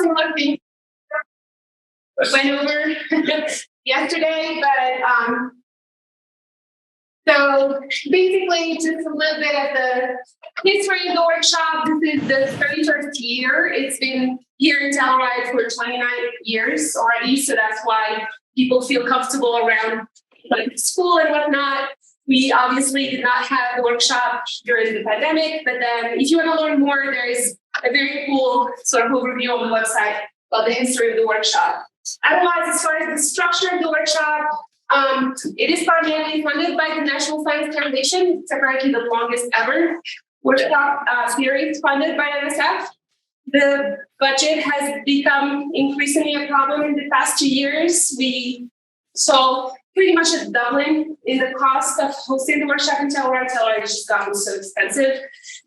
similar thing went over yesterday, but so basically just a little bit of the history of the workshop. This is the 31st year. It's been here in Telluride for 29 years already, so that's why people feel comfortable around like school and whatnot. We obviously did not have the workshop during the pandemic, but then if you want to learn more, there is a very cool sort of overview on the website about the history of the workshop. Otherwise, as far as the structure of the workshop, it is primarily funded by the National Science Foundation. It's apparently the longest ever workshop series funded by NSF. The budget has become increasingly a problem in the past 2 years. We saw pretty much a doubling in the cost of hosting the workshop in Telluride. Telluride has just gotten so expensive.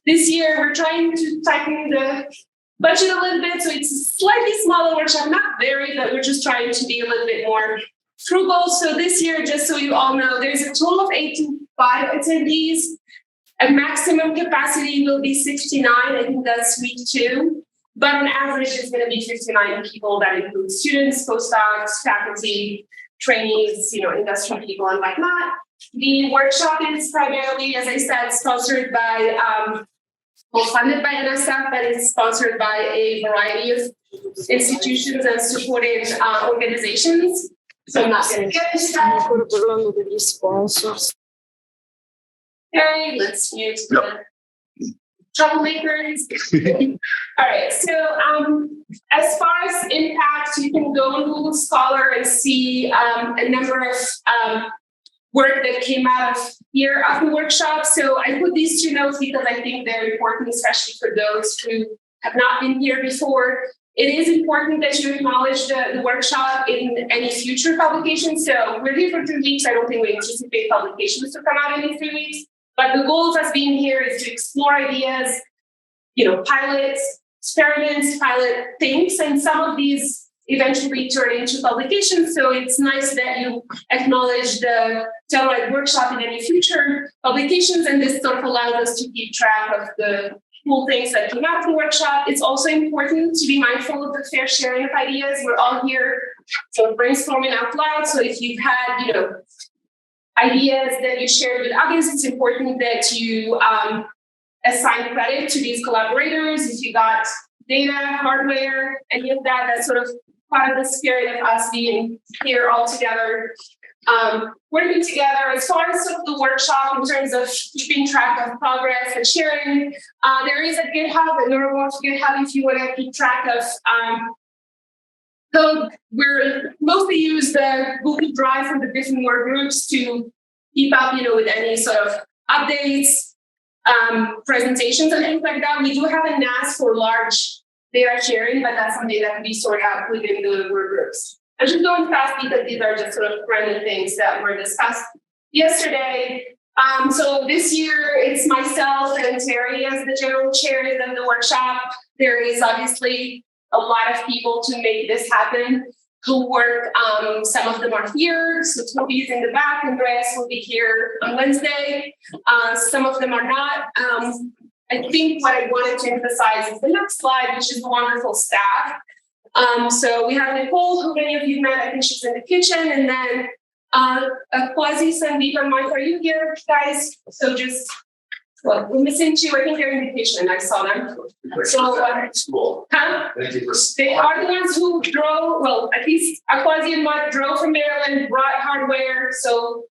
This year, we're trying to tighten the budget a little bit, so it's a slightly smaller workshop, not very, but we're just trying to be a little bit more frugal. So this year, just so you all know, there's a total of 85 attendees. A maximum capacity will be 69. I think that's week 2. But on average, it's going to be 59 people. That includes students, postdocs, faculty, trainees, industry people and whatnot. The workshop is primarily, as I said, sponsored by, funded by NSF, but it's sponsored by a variety of institutions and supported organizations. So I'm not going to get into that. Parlando degli sponsors. Okay, let's mute the troublemakers. All right, so as far as impact, you can go on Google Scholar and see a number of work that came out of here of the workshop. So I put these 2 notes because I think they're important, especially for those who have not been here before. It is important that you acknowledge the workshop in any future publications. So we're here for 3 weeks. I don't think we anticipate publications to come out in these 3 weeks. But the goal of us being here is to explore ideas, pilots, experiments, pilot things, and some of these eventually turn into publications. So it's nice that you acknowledge the Telluride workshop in any future publications, and this sort of allows us to keep track of the cool things that came out of the workshop. It's also important to be mindful of the fair sharing of ideas. We're all here sort of brainstorming out loud. So if you've had, ideas that you shared with others, it's important that you assign credit to these collaborators. If you got data, hardware, any of that, that's sort of part of the spirit of us being here all together, working together. As far as sort of the workshop in terms of keeping track of progress and sharing, there is a GitHub, a Neuromorphic GitHub, if you want to keep track of so we're mostly use the Google Drive for the different work groups to keep up, with any sort of updates, presentations and things like that. We do have a NAS for large data sharing, but that's something that can be sorted out within the work groups. I'm just going fast because these are just sort of random things that were discussed yesterday. So this year it's myself and Terry as the general chairs of the workshop. There is obviously a lot of people to make this happen who work. Some of them are here. So Tobi is in the back. Andreas will be here on Wednesday. Some of them are not. I think what I wanted to emphasize is the next slide, which is the wonderful staff. So we have Nicole, who many of you met. I think she's in the kitchen. And then Quasi, Sandeep, and Mike, are you here, guys? So just... Well, we're missing 2. I think they're in the kitchen. I saw them. So, school. Huh? Thank you for. They are the ones who drove. Well, at least Aquasi and Mike drove from Maryland, brought hardware. So,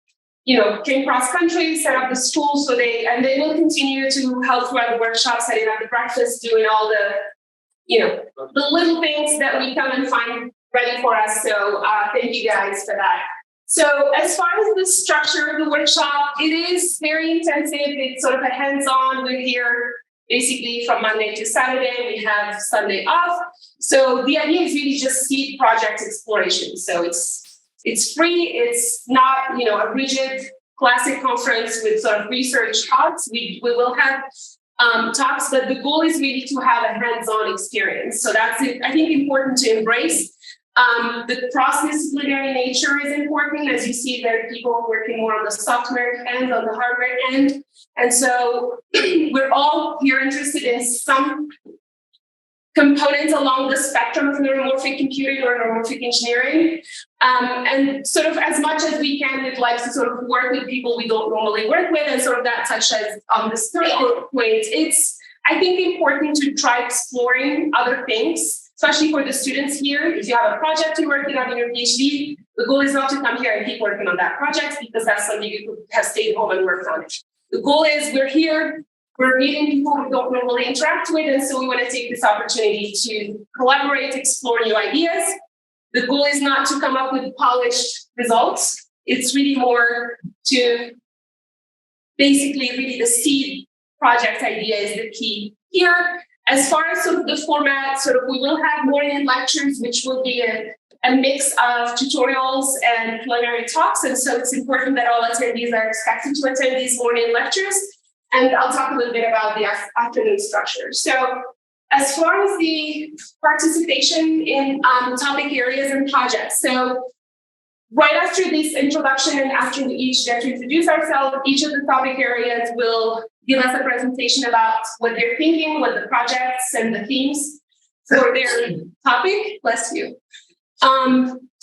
came cross country, set up the school. So they will continue to help throughout the workshop, setting up the breakfast, doing all the, the little things that we come and find ready for us. So, thank you guys for that. So as far as the structure of the workshop, it is very intensive. It's sort of a hands-on. We're here basically from Monday to Saturday. We have Sunday off. So the idea is really just seed project exploration. So it's free. It's not, a rigid classic conference with sort of research talks. We will have talks, but the goal is really to have a hands-on experience. So that's it. I think important to embrace. The cross-disciplinary nature is important. As you see, there are people working more on the software end, on the hardware end. And so we're all here interested in some components along the spectrum of neuromorphic computing or neuromorphic engineering. And sort of as much as we can, we'd like to sort of work with people we don't normally work with, and sort of that touches on this third point. It's, I think, important to try exploring other things, especially for the students here. If you have a project you're working on in your PhD, the goal is not to come here and keep working on that project, because that's something you could have stayed home and worked on. The goal is we're here, we're meeting people we don't normally interact with, and so we want to take this opportunity to collaborate, explore new ideas. The goal is not to come up with polished results. It's really more to basically really the seed project idea is the key here. As far as sort of the format, sort of we will have morning lectures, which will be a mix of tutorials and preliminary talks. And so it's important that all attendees are expected to attend these morning lectures. And I'll talk a little bit about the afternoon structure. So as far as the participation in topic areas and projects, so right after this introduction and after we each get to introduce ourselves, each of the topic areas will give us a presentation about what they're thinking, what the projects and the themes for their topic. Bless you.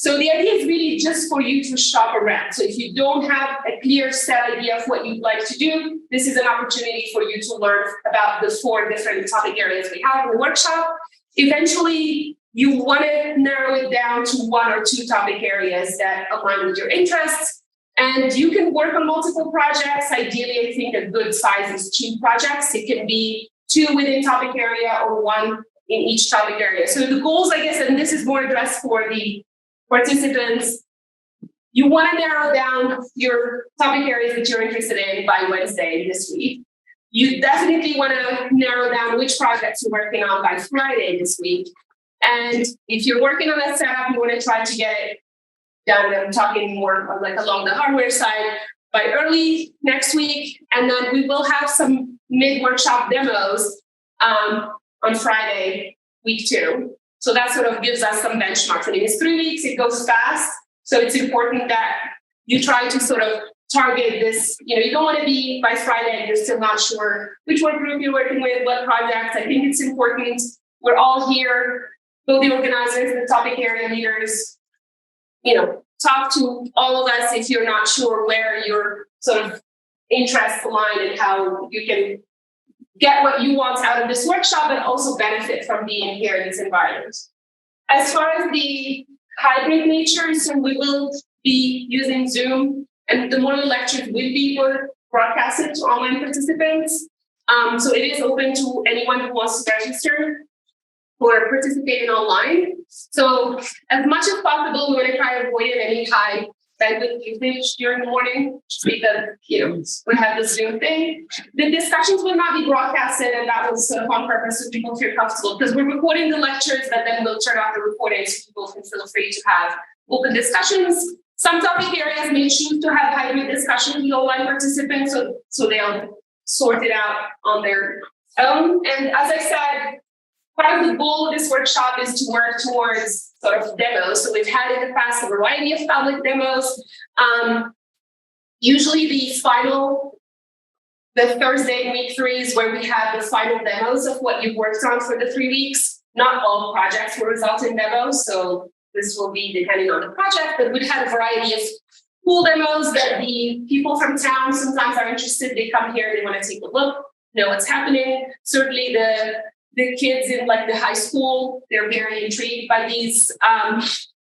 So the idea is really just for you to shop around. So if you don't have a clear set idea of what you'd like to do, this is an opportunity for you to learn about the 4 different topic areas we have in the workshop. Eventually, you want to narrow it down to 1 or 2 topic areas that align with your interests. And you can work on multiple projects. Ideally, I think a good size is 2 projects. It can be 2 within topic area or 1 in each topic area. So the goals, I guess, and this is more addressed for the participants, you want to narrow down your topic areas that you're interested in by Wednesday this week. You definitely want to narrow down which projects you're working on by Friday this week. And if you're working on that setup, you want to try to get it done. I'm talking more like along the hardware side by early next week. And then we will have some mid-workshop demos on Friday, week 2. So that sort of gives us some benchmarks. I mean, it's 3 weeks, it goes fast. So it's important that you try to sort of target this. You don't want to be by Friday and you're still not sure which work group you're working with, what projects. I think it's important. We're all here, both the organizers, the topic area leaders, talk to all of us if you're not sure where your sort of interests align and how you can get what you want out of this workshop, but also benefit from being here in this environment. As far as the hybrid nature, so we will be using Zoom, and the morning lectures will be broadcasted to online participants. So it is open to anyone who wants to register for participating online. So as much as possible, we want to try avoiding any high bandwidth usage during the morning, because we have the Zoom thing. The discussions will not be broadcasted, and that was sort of on purpose so people feel comfortable, because we're recording the lectures, but then we'll turn off the recording so people can feel free to have open discussions. Some topic areas may choose to have hybrid discussions with online participants, so they'll sort it out on their own. And as I said, part of the goal of this workshop is to work towards sort of demos. So we've had in the past a variety of public demos. Usually the Thursday in week 3 is where we have the final demos of what you've worked on for the 3 weeks. Not all projects will result in demos, so this will be depending on the project, but we've had a variety of cool demos that the people from town sometimes are interested. They come here, they want to take a look, know what's happening. Certainly the kids in like the high school, they're very intrigued by these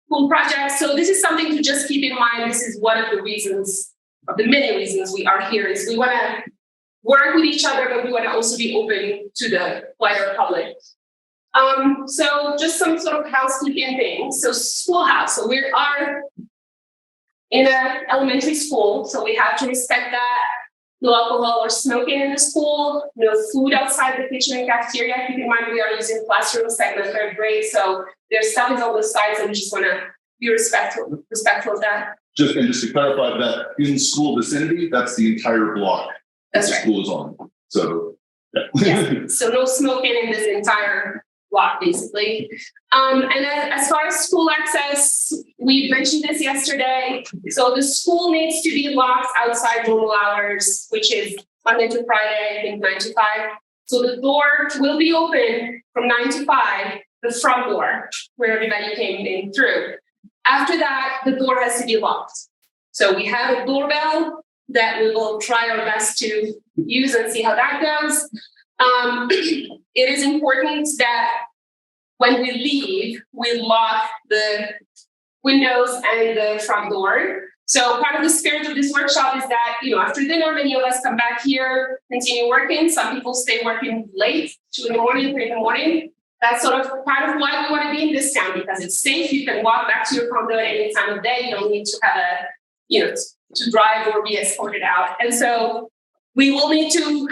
cool projects. So this is something to just keep in mind. This is one of the reasons, of the many reasons we are here, is we want to work with each other, but we want to also be open to the wider public. So just some sort of housekeeping things. So schoolhouse. So we are in an elementary school, so we have to respect that. No alcohol or smoking in the school, no food outside the kitchen and cafeteria. Keep in mind, we are using classroom segment 3rd grade, so there's stuff on the sides, and we just want to be respectful of that. Just to clarify that, in school vicinity, that's the entire block that the school is on. So, yeah. Yes. So no smoking in this entire block, basically. And as far as school access, we mentioned this yesterday. So the school needs to be locked outside normal hours, which is Monday to Friday, I think 9 to 5. So the door will be open from 9 to 5, the front door, where everybody came in through. After that, the door has to be locked. So we have a doorbell that we will try our best to use and see how that goes. It is important that when we leave, we lock the windows and the front door. So part of the spirit of this workshop is that, after dinner, many of us come back here, continue working. Some people stay working late, 2 in the morning, 3 in the morning. That's sort of part of why we want to be in this town, because it's safe. You can walk back to your condo at any time of day. You don't need to have to drive or be escorted out. And so we will need to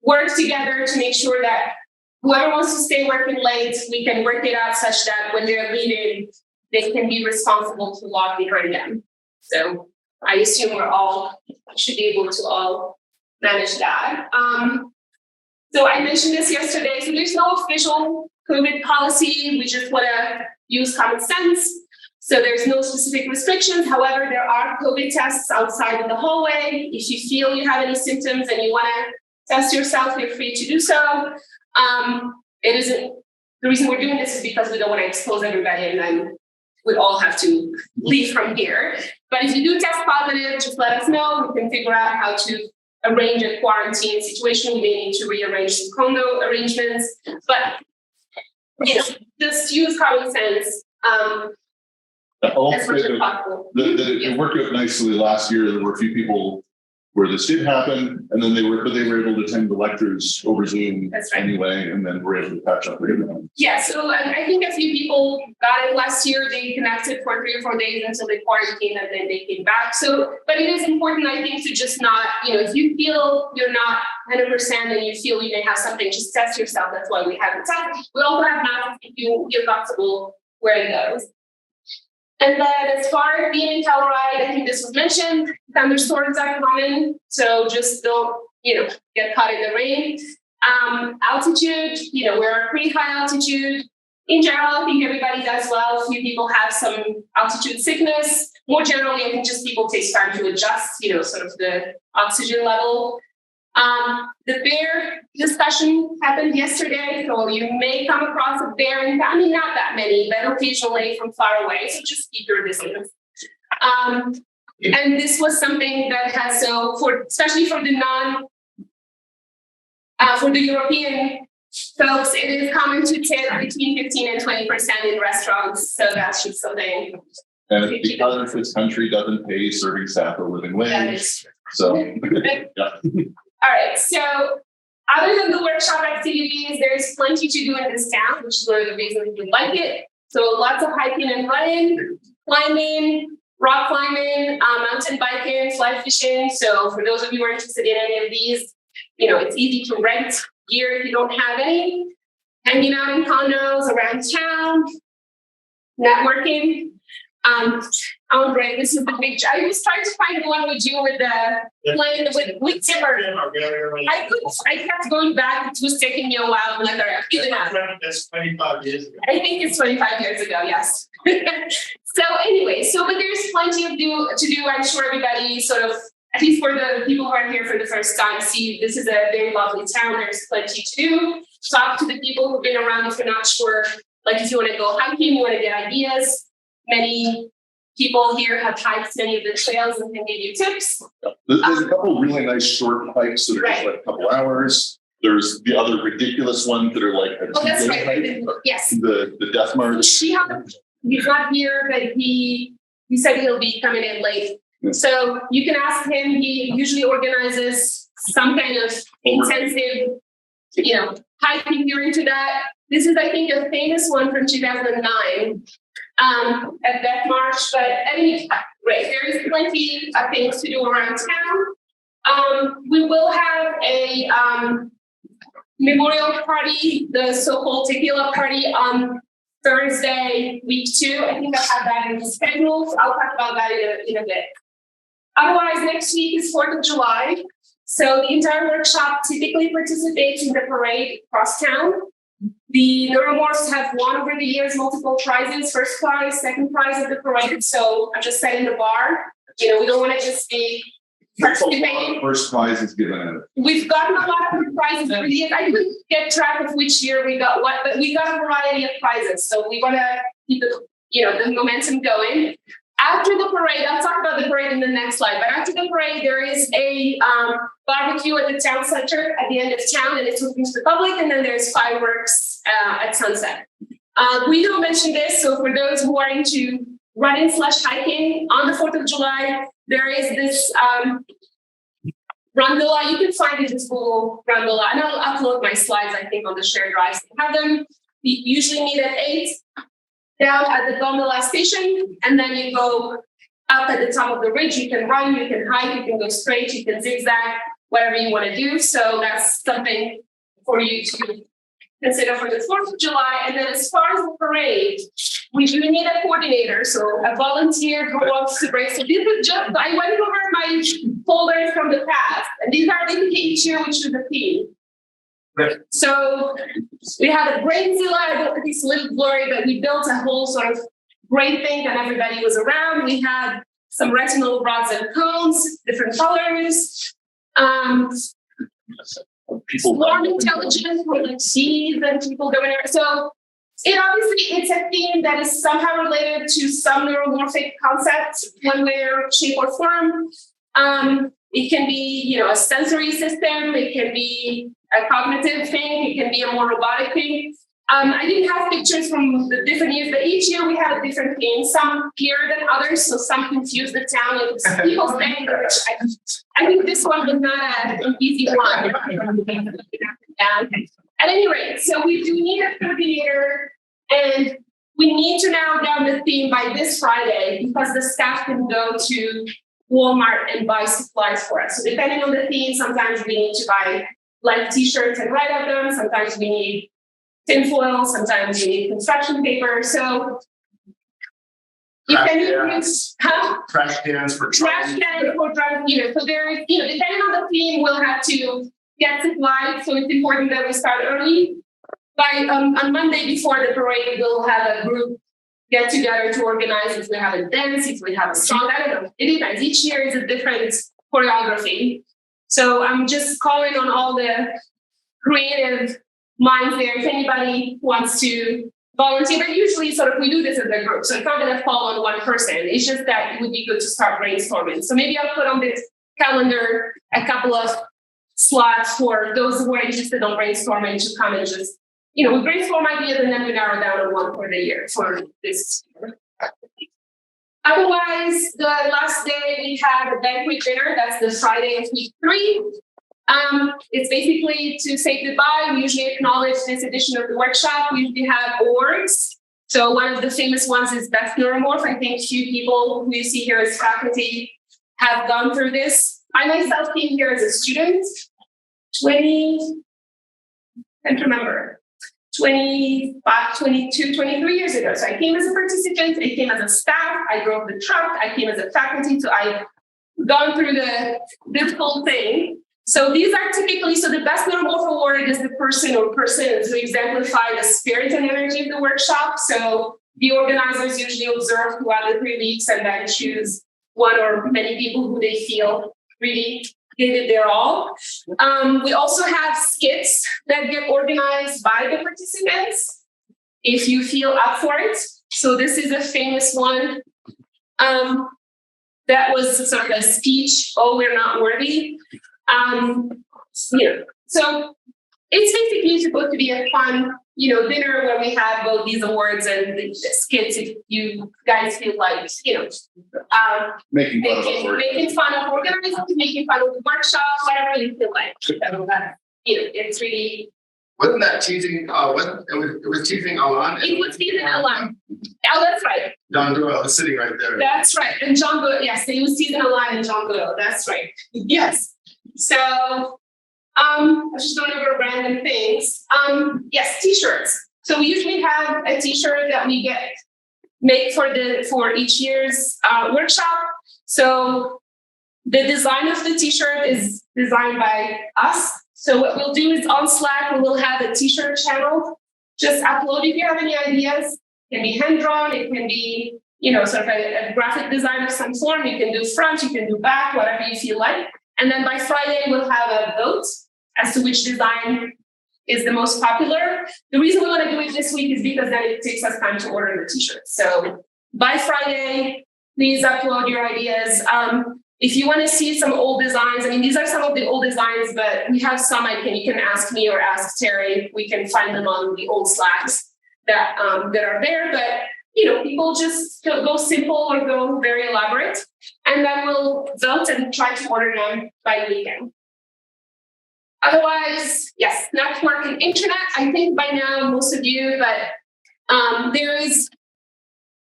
work together to make sure that whoever wants to stay working late, we can work it out such that when they're leaving, they can be responsible to lock behind them. So I assume should be able to all manage that. So I mentioned this yesterday. So there's no official COVID policy. We just want to use common sense. So there's no specific restrictions. However, there are COVID tests outside in the hallway. If you feel you have any symptoms and you want to test yourself, you're free to do so. The reason we're doing this is because we don't want to expose everybody and then we all have to leave from here. But if you do test positive, just let us know. We can figure out how to arrange a quarantine situation. We may need to rearrange some condo arrangements, but just use common sense as much as possible. It worked out nicely last year. There were a few people where this did happen, and then they were able to attend the lectures over Zoom anyway, and then were able to catch up with everyone. Yeah, so I think a few people got it last year. They connected for 3 or 4 days until they quarantined, and then they came back. So, but it is important, I think, to just not, if you feel you're not 100% and you feel you may have something, just test yourself. That's why we have the test. We also have masks if you feel comfortable wearing those. And then as far as being in Telluride, I think this was mentioned, thunderstorms are common, so just don't, get caught in the rain. Altitude, we're pretty high altitude. In general, I think everybody does well. A few people have some altitude sickness. More generally, I think just people take time to adjust, sort of the oxygen level. The bear discussion happened yesterday, so you may come across a bear, and not that many, but occasionally from far away, so just keep your distance. And this was something that has, especially for the European folks, it is common to tip between 15 and 20% in restaurants, so that's just something. And it's because this country doesn't pay serving staff a living wage. That is so, yeah. All right, so other than the workshop activities, there's plenty to do in this town, which is one of the reasons we like it. So lots of hiking and running, climbing, rock climbing, mountain biking, fly fishing. So for those of you who are interested in any of these, it's easy to rent gear if you don't have any. Hanging out in condos around town, networking. Andre, this is the big. I was trying to find the one with you with the plane with Timber. I kept going back. It was taking me a while. I'm like, all right, that's 25 years ago. I think it's 25 years ago. Yes. So anyway, but there's plenty to do. I'm sure everybody sort of, at least for the people who are here for the first time, see this is a very lovely town. There's plenty to do. Talk to the people who've been around if you're not sure. Like if you want to go hiking, you want to get ideas. Many people here have hiked many of the trails and can give you tips. There's a couple really nice short hikes that are just like a couple hours. There's the other ridiculous ones that are like a that's hike. right. Yes. The Death March. He's not here, but he said he'll be coming in late. Yeah. So you can ask him. He usually organizes some kind of intensive, hiking during to that. This is, I think, a famous one from 2009. At Death March, but great. There is plenty of things to do around town. We will have a memorial party, the so-called tequila party on Thursday, week 2. I think I have that in the schedule. So I'll talk about that in a bit. Otherwise, next week is 4th of July. So the entire workshop typically participates in the parade across town. The Neuromorphs have won over the years multiple prizes, first prize, second prize of the parade. So I'm just setting the bar. We don't want to just be participating. First prize is given out. We've gotten a lot of prizes over the years. I couldn't get track of which year we got what, but we got a variety of prizes. So we want to keep the momentum going. After the parade, I'll talk about the parade in the next slide, but after the parade, there is a barbecue at the town center at the end of town, and it's open to the public, and then there's fireworks at sunset. Guido mentioned this, so for those who are into running/hiking, on the 4th of July, there is this gondola. You can find this Google gondola, and I'll upload my slides, I think, on the shared drive. Have them. We usually meet at 8. Down at the gondola station, and then you go up at the top of the ridge. You can run, you can hike, you can go straight, you can zigzag, whatever you want to do. So that's something for you to consider for the 4th of July. And then as far as the parade, we do need a coordinator, so a volunteer who wants to bring. So this is just, I went over my folders from the past, and these are the each year, which is the theme. So we had a Brainzilla. I don't think it's a little blurry, but we built a whole sort of brain thing, and everybody was around. We had some retinal rods and cones, different colors. Swarm intelligence for like seeds and people going there. So it's a theme that is somehow related to some neuromorphic concepts, one way or shape or form. It can be, a sensory system. It can be a cognitive thing. It can be a more robotic thing. I didn't have pictures from the different years, but each year we had a different theme. Some clearer than others, so some confused the town. It was people saying, I think this one was not an easy one. At any rate, so we do need a coordinator, and we need to narrow down the theme by this Friday because the staff can go to Walmart and buy supplies for us. So depending on the theme, sometimes we need to buy like t-shirts and write up them. Sometimes we need tinfoil. Sometimes we need construction paper. So you can use trash cans for trash cans for drugs. So there is, depending on the theme, we'll have to get supplies. So it's important that we start early. By on Monday before the parade, we'll have a group get together to organize. If we have a dance, if we have a song, I don't know. It depends. Each year is a different choreography. So I'm just calling on all the creative minds there. If anybody wants to volunteer, but usually sort of we do this as a group. So it's not going to fall on one person. It's just that it would be good to start brainstorming. So maybe I'll put on this calendar a couple of slots for those who are interested in brainstorming to come and just, we brainstorm ideas and then we narrow down on one for the year for this year. Otherwise, the last day we had a banquet dinner. That's the Friday of week 3. It's basically to say goodbye. We usually acknowledge this edition of the workshop. We usually have awards. So one of the famous ones is Best Neuromorph. I think few people who you see here as faculty have gone through this. I myself came here as a student, 25, 22, 23 years ago. So I came as a participant, I came as a staff, I drove the truck, I came as a faculty, so I've gone through this whole thing. So these are typically, so the Best Neuromorph Award is the person or persons who exemplify the spirit and energy of the workshop. So the organizers usually observe throughout the 3 weeks and then choose one or many people who they feel really gave it their all. We also have skits that get organized by the participants if you feel up for it. So this is a famous one. That was sort of a speech, "Oh, we're not worthy." So it's basically supposed to be a fun, dinner where we have both these awards and the skits. If you guys feel like, Making fun of organizing, making fun of the workshop, whatever you feel like. It's really. Wasn't that teasing? It was teasing Alan. It was teasing Alan. Oh, that's right. John Doyle is sitting right there. That's right. And John Doyle, yes, it was teasing Alan and John Doyle. That's right. Yes. So, I was just going over random things. Yes, t-shirts. So we usually have a t-shirt that we make for each year's workshop. So the design of the t-shirt is designed by us. So what we'll do is on Slack, we will have a t-shirt channel. Just upload if you have any ideas. It can be hand drawn. It can be, sort of a graphic design of some form. You can do front, you can do back, whatever you feel like. And then by Friday, we'll have a vote as to which design is the most popular. The reason we want to do it this week is because then it takes us time to order the t-shirts. So by Friday, please upload your ideas. If you want to see some old designs, I mean, these are some of the old designs, but we have some you can ask me or ask Terry. We can find them on the old Slacks that are there. But, people just go simple or go very elaborate. And then we'll vote and try to order them by the weekend. Otherwise, yes, network and internet. I think by now, most of you, but there is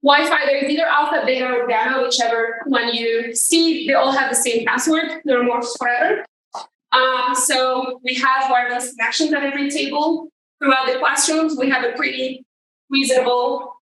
Wi-Fi. There is either alpha, beta, or gamma, whichever one you see. They all have the same password, Neuromorphs forever. So we have wireless connections at every table throughout the classrooms. We have a pretty reasonable.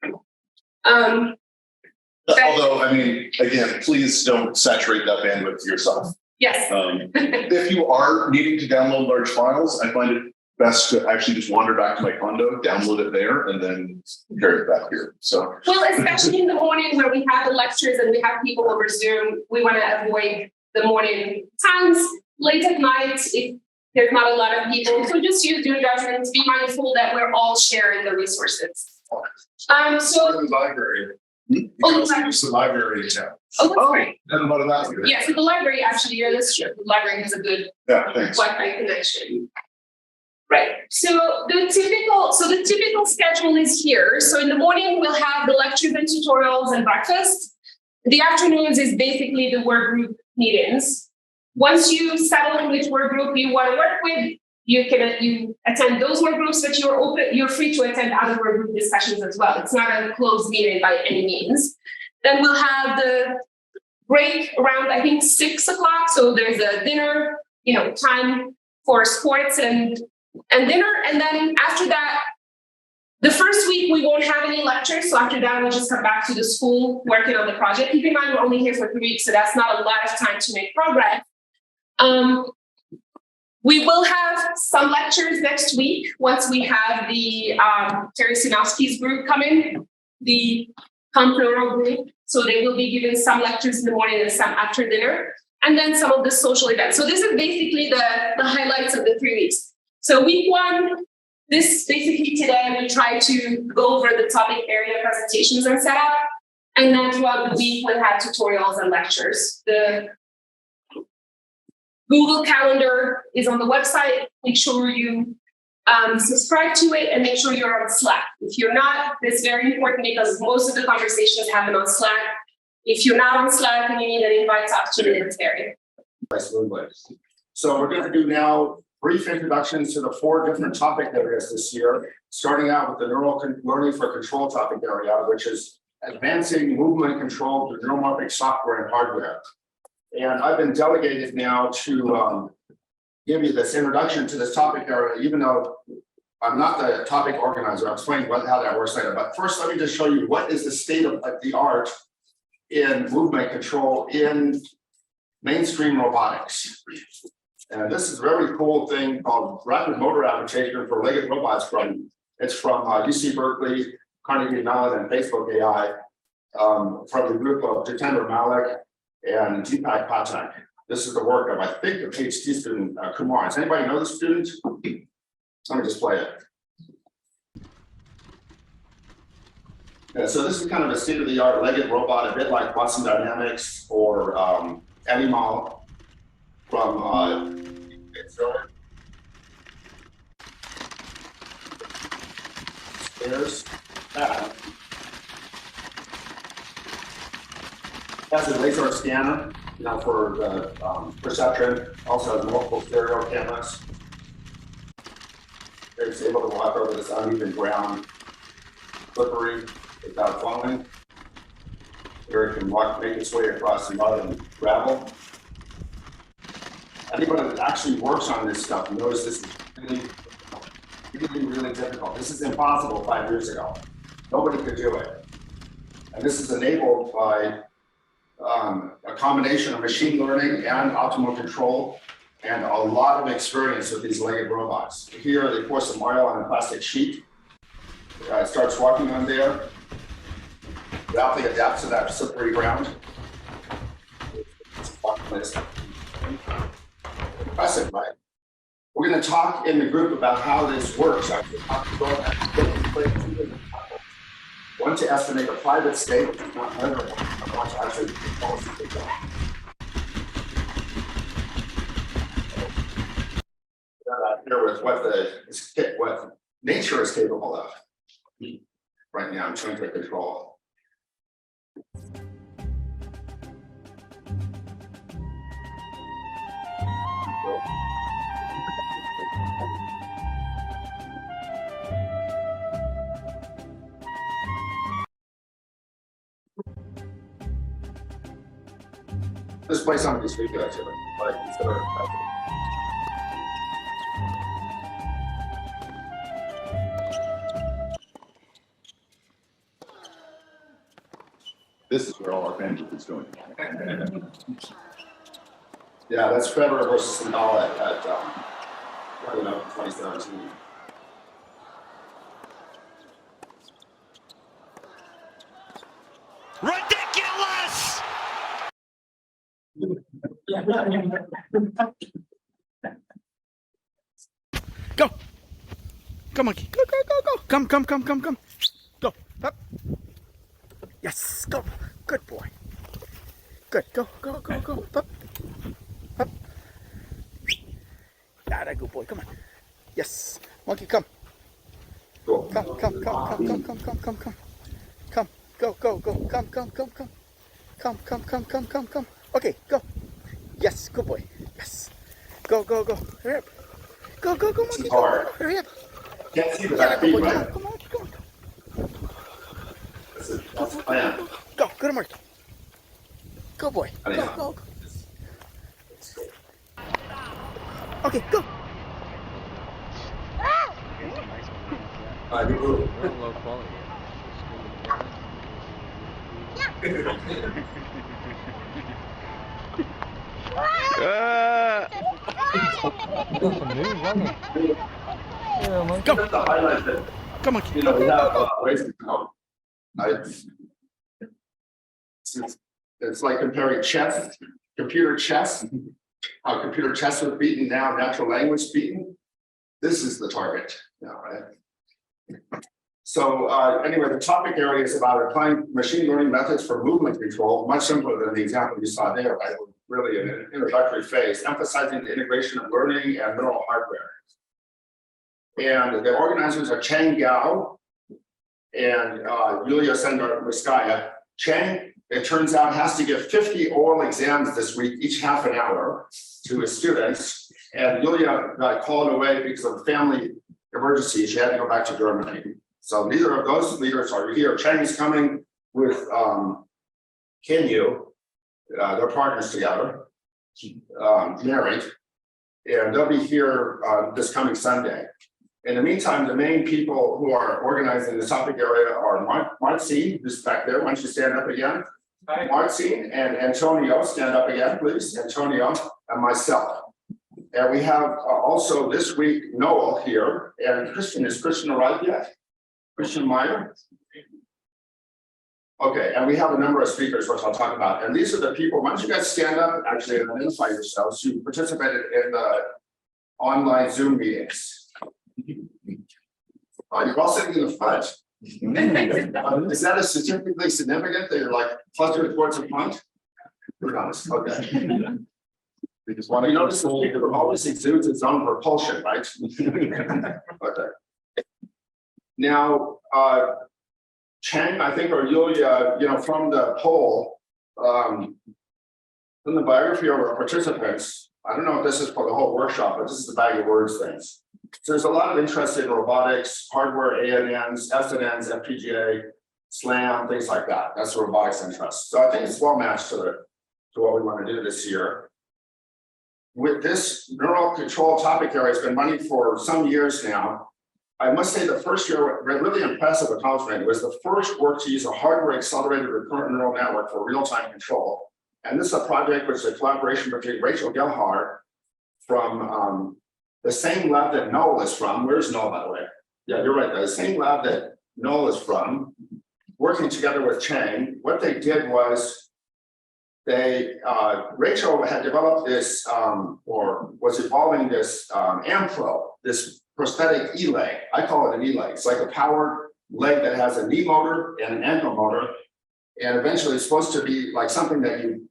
Although, I mean, again, please don't saturate that bandwidth yourself. Yes. If you are needing to download large files, I find it best to actually just wander back to my condo, download it there, and then carry it back here. So, well, especially in the morning where we have the lectures and we have people over Zoom, we want to avoid the morning times. Late at night, if there's not a lot of people, so just use your judgment. Be mindful that we're all sharing the resources. So the library. It's the library tab. Great. Haven't thought of that. Yeah, so the library actually, that's true. The library has a good thanks. Wi-Fi connection. Right. So the typical schedule is here. So in the morning we'll have the lectures and tutorials and breakfast. The afternoons is basically the work group meetings. Once you settle in which work group you want to work with, you attend those work groups, but you're free to attend other work group discussions as well. It's not a closed meeting by any means. Then we'll have the break around, I think, 6 o'clock. So there's a dinner, time for sports and dinner. And then after that, the first week we won't have any lectures. So after that, we'll just come back to the school working on the project. Keep in mind, we're only here for 3 weeks, so that's not a lot of time to make progress. We will have some lectures next week once we have the Terry Sinofsky's group come in, the Comp Neuro group. So they will be given some lectures in the morning and some after dinner, and then some of the social events. So this is basically the highlights of the 3 weeks. So week 1, this basically today we try to go over the topic area presentations and setup, and then throughout the week we'll have tutorials and lectures. The Google Calendar is on the website. Make sure you subscribe to it and make sure you're on Slack. If you're not, it's very important because most of the conversations happen on Slack. If you're not on Slack and you need an invite, talk to me, it's very. So we're going to do now brief introductions to the 4 different topic areas this year, starting out with the neural learning for control topic area, which is advancing movement control to neuromorphic software and hardware. And I've been delegated now to give you this introduction to this topic area, even though I'm not the topic organizer. I'll explain how that works later. But first, let me just show you what is the state of the art in movement control in mainstream robotics. And this is a very cool thing called rapid motor adaptation for legged robots it's from UC Berkeley, Carnegie Mellon, and Facebook AI from the group of Jitendra Malik and Deepak Pathak. This is the work of, I think, a PhD student, Kumar. Does anybody know the student? Let me just play it. Yeah, so this is kind of a state-of-the-art legged robot, a bit like Boston Dynamics or Animal from There's that. Has a laser scanner, for the perception. Also has multiple stereo cameras. It's able to walk over this uneven ground, slippery, without falling. Here it can make its way across the mud and gravel. Anybody that actually works on this stuff knows this is really difficult. This is impossible 5 years ago. Nobody could do it. And this is enabled by a combination of machine learning and optimal control and a lot of experience with these legged robots. Here they pour some oil on a plastic sheet. It starts walking on there. rapidly adapt to that slippery ground. Impressive, right? We're going to talk in the group about how this works. One to estimate a private state, not another one. I want to actually here with what nature is capable of. Right now, I'm trying to control. Let's play some of these videos here. Like, This is where all our bandwidth is going. yeah, that's Federer versus Nadal at 2017. Ridiculous! Go! Go, monkey. Go, go, go, go. Come, come, come, come, come. Go. Up. Yes, go. Good boy. Good. Go, go, go, go. Up. Up. Ah, that good boy. Come on. Yes. Monkey, come. Cool. Come, come, come, come, come, come, come, come, come. Come. Go, go, go. Come, come, come, come. Come, come, come, come, come, come. Okay, go. Yes, good boy. Yes. Go, go, go. Hurry up. Go, go, go, monkey. Go, go, go. Hurry up. Can't see the Yeah, back good feet, boy. right? Come on, come on. That's the plan. Go, good mark. Go, boy. I Go, know. go, go. Okay, go. Good move. Very low quality. Go. Just to highlight that, Come on. you know, we have ways to go. It's like comparing chess, computer chess. How computer chess was beaten, now natural language beaten. This is the target now, right? So anyway, the topic area is about applying machine learning methods for movement control, much simpler than the example you saw there, right? Really in an introductory phase, emphasizing the integration of learning and neural hardware. And the organizers are Cheng Gao and Yulia Sendarskaya. Cheng, it turns out, has to give 50 oral exams this week, each half an hour, to his students. And Yulia got called away because of family emergency. She had to go back to Germany. So neither of those leaders are here. Cheng is coming with Kinyu. They're partners together, married, and they'll be here this coming Sunday. In the meantime, the main people who are organizing the topic area are Marcin, who's back there. Why don't you stand up again? Hi. Marcin and Antonio, stand up again, please. Antonio and myself. And we have also this week Noel here, and Christian. Is Christian arrived yet? Christian Meyer? Okay, and we have a number of speakers, which I'll talk about. And these are the people, why don't you guys stand up actually and identify yourselves who participated in the online Zoom meetings. Oh, you're all sitting in the front. Is that a statistically significant that you're like clustered towards the front? We're honest, okay. They just want You to notice the speaker always exudes its own propulsion, right? Okay. Now, Cheng, I think, or Yulia, you know, from the poll, from the biography of our participants, I don't know if this is for the whole workshop, but this is the bag of words things. So there's a lot of interest in robotics, hardware, ANNs, SNNs, FPGA, SLAM, things like that. That's the robotics interest. So I think it's well matched to what we want to do this year. With this neural control topic area has been running for some years now. I must say the first year, really impressive accomplishment. It was the first work to use a hardware accelerated recurrent neural network for real-time control. And this is a project which is a collaboration between Rachel Gelhard from the same lab that Noel is from. Where's Noel, by the way? Yeah, you're right. The same lab that Noel is from. working together with Chang, what they did was Rachel had developed this, or was evolving this Ampro, this prosthetic e-leg. I call it an e-leg. It's like a powered leg that has a knee motor and an ankle motor. And eventually it's supposed to be like something that you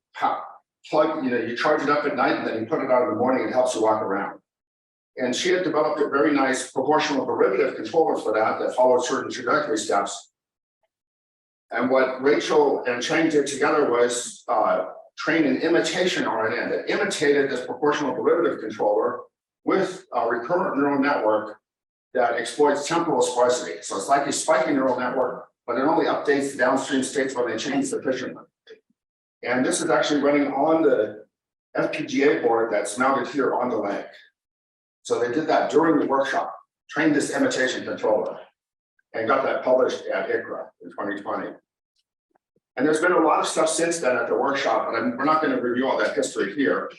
plug, you charge it up at night and then you put it out in the morning. It helps you walk around. And she had developed a very nice proportional derivative controller for that followed certain trajectory steps. And what Rachel and Chang did together was train an imitation RNN that imitated this proportional derivative controller with a recurrent neural network that exploits temporal sparsity. So it's like a spiky neural network, but it only updates the downstream states when they change sufficiently. And this is actually running on the FPGA board that's mounted here on the leg. So they did that during the workshop, trained this imitation controller, and got that published at ICRA in 2020. And there's been a lot of stuff since then at the workshop, and we're not going to review all that history here.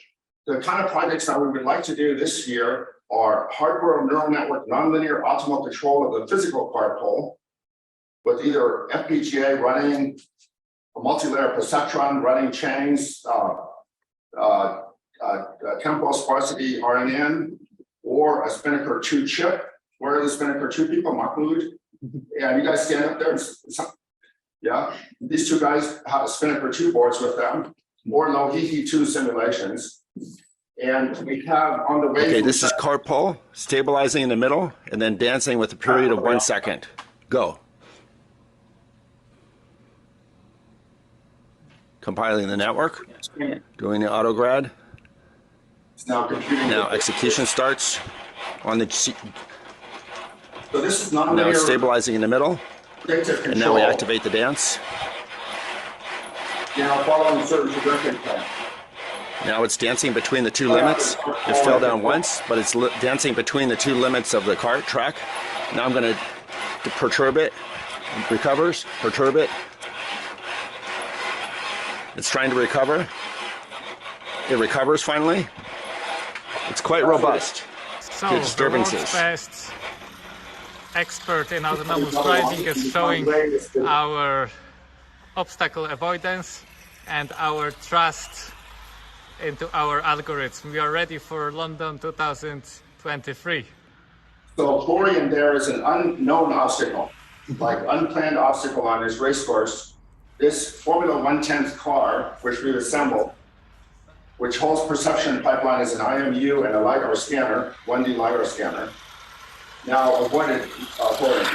The kind of projects that we would like to do this year are hardware neural network nonlinear optimal control of the physical card pole, with either FPGA running a multi-layer perceptron running Chang's temporal sparsity RNN, or a Spinnaker 2 chip. Where are the Spinnaker 2 people? Mahmoud? Yeah, you guys stand up there. Yeah, these two guys have Spinnaker 2 boards with them, or Lohihi 2 simulations. And we have on the way. Okay, this is card pole, stabilizing in the middle, and then dancing with a period of 1 second. Go. Compiling the network, doing the autograd. Now computing. Now execution starts on the. So this is nonlinear. Now it's stabilizing in the middle, and now we activate the dance. Following certain trajectory plan. Now it's dancing between the two limits. It fell down once, but it's dancing between the two limits of the cart track. Now I'm going to perturb it. It recovers. Perturb it. It's trying to recover. It recovers finally. It's quite robust. So, Good disturbances. The world's best expert in autonomous driving is showing our obstacle avoidance and our trust into our algorithm. We are ready for London 2023. So Florian there is an unknown obstacle, like unplanned obstacle on his race course. This Formula 1/10 car, which we've assembled, which holds perception pipeline as an IMU and a LiDAR scanner, 1D LiDAR scanner, now avoided Florian.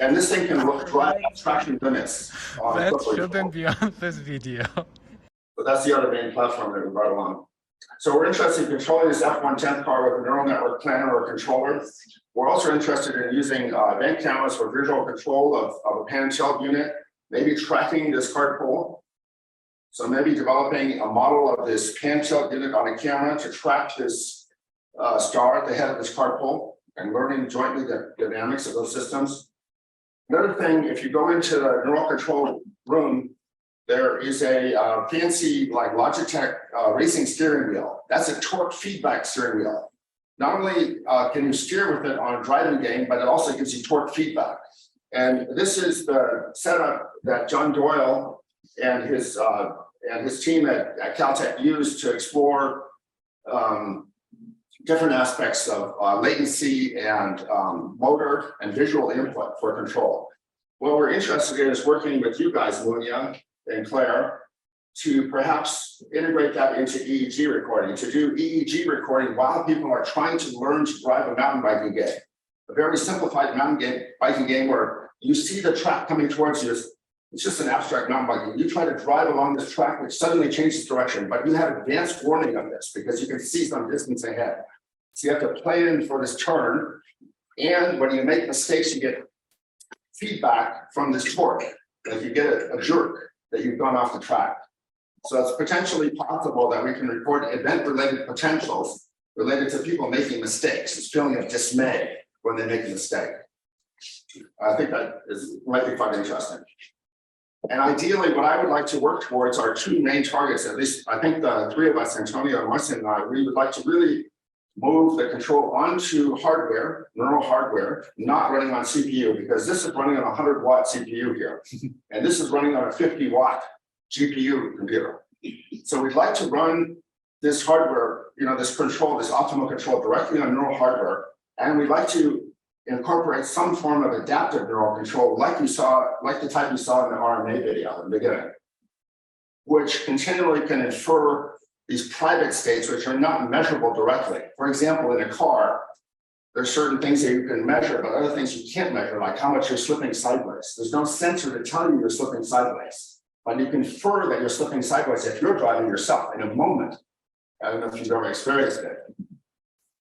And this thing can drive traction limits. That shouldn't be on this video. But that's the other main platform that we brought along. So we're interested in controlling this F110 car with a neural network planner or controller. We're also interested in using event cameras for visual control of a pan-tilt unit, maybe tracking this cart pole. So maybe developing a model of this pan-tilt unit on a camera to track this star at the head of this cart pole and learning jointly the dynamics of those systems. Another thing, if you go into the neural control room, there is a fancy like Logitech racing steering wheel. That's a torque feedback steering wheel. Not only can you steer with it on a driving game, but it also gives you torque feedback. And this is the setup that John Doyle and his team at Caltech used to explore different aspects of latency and motor and visual input for control. What we're interested in is working with you guys, Mounya and Claire, to perhaps integrate that into EEG recording, to do EEG recording while people are trying to learn to drive a mountain biking game. A very simplified biking game where you see the track coming towards you. It's just an abstract mountain biking. You try to drive along this track, which suddenly changes direction, but you have advanced warning of this because you can see some distance ahead. So you have to plan for this turn. And when you make mistakes, you get feedback from this torque. Like you get a jerk that you've gone off the track. So it's potentially possible that we can record event-related potentials related to people making mistakes. This feeling of dismay when they make a mistake. I think that might be quite interesting. And ideally, what I would like to work towards are two main targets. At least I think the three of us, Antonio, Marcin, and I, we would like to really move the control onto hardware, neural hardware, not running on CPU, because this is running on a 100-watt CPU here. And this is running on a 50-watt GPU computer. So we'd like to run this hardware, this control, this optimal control directly on neural hardware. And we'd like to incorporate some form of adaptive neural control, like the type you saw in the RNA video in the beginning, which continually can infer these private states which are not measurable directly. For example, in a car, there's certain things that you can measure, but other things you can't measure, like how much you're slipping sideways. There's no sensor to tell you you're slipping sideways, but you can infer that you're slipping sideways if you're driving yourself in a moment. I don't know if you've ever experienced it.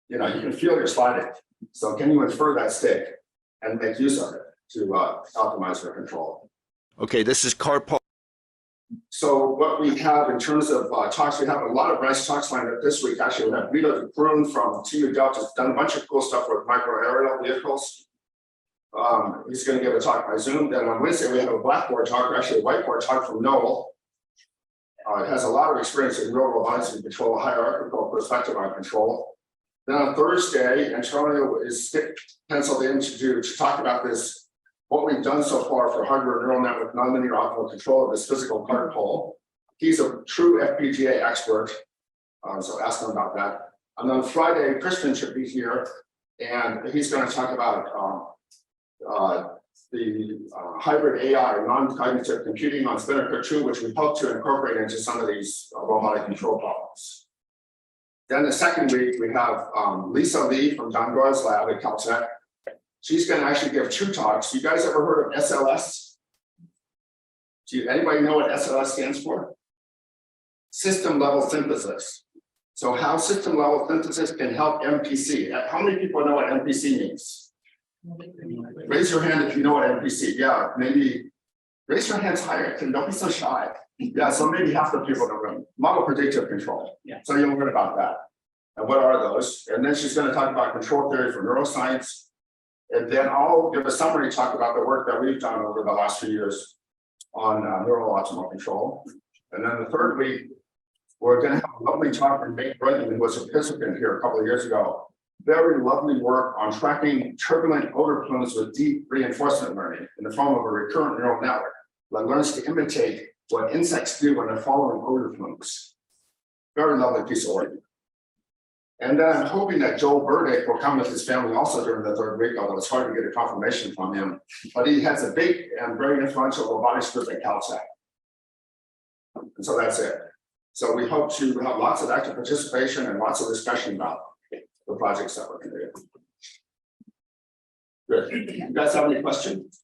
You can feel you're sliding. So can you infer that state and make use of it to optimize your control? Okay, this is carpal. So what we have in terms of talks, we have a lot of nice talks lined up this week. Actually, we have Vito Brun from TU Delft has done a bunch of cool stuff with micro-aerial vehicles. He's going to give a talk by Zoom. Then on Wednesday, we have a Blackboard talk, or actually a whiteboard talk from Noel. It has a lot of experience in real robotics and control, a hierarchical perspective on control. Then on Thursday, Antonio is penciled in to talk about this, what we've done so far for hardware neural network nonlinear optimal control of this physical cart pole. He's a true FPGA expert, so ask him about that. And then Friday, Christian should be here, and he's going to talk about the hybrid AI, non-cognitive computing on Spinnaker 2, which we hope to incorporate into some of these robotic control problems. Then the second week, we have Lisa Lee from Don Gore's lab at Caltech. She's going to actually give 2 talks. You guys ever heard of SLS? Anybody know what SLS stands for? System level synthesis. So how system level synthesis can help MPC. How many people know what MPC means? Raise your hand if you know what MPC. Yeah, maybe raise your hands higher. Don't be so shy. Yeah, so maybe half the people in the room. Model predictive control. Yeah. So you'll learn about that. And what are those? And then she's going to talk about control theory for neuroscience. And then I'll give a summary talk about the work that we've done over the last few years on neural optimal control. And then the third week, we're going to have a lovely talk from Peng, who was a participant here a couple of years ago. Very lovely work on tracking turbulent odor plumes with deep reinforcement learning in the form of a recurrent neural network that learns to imitate what insects do when they're following odor plumes. Very lovely piece of work. And then I'm hoping that Zhou will come with his family also during the third week, although it's hard to get a confirmation from him. But he has a big and very influential robotics group at Caltech. And so that's it. So we hope to have lots of active participation and lots of discussion about the projects that we're going to do. Good. You guys have any questions?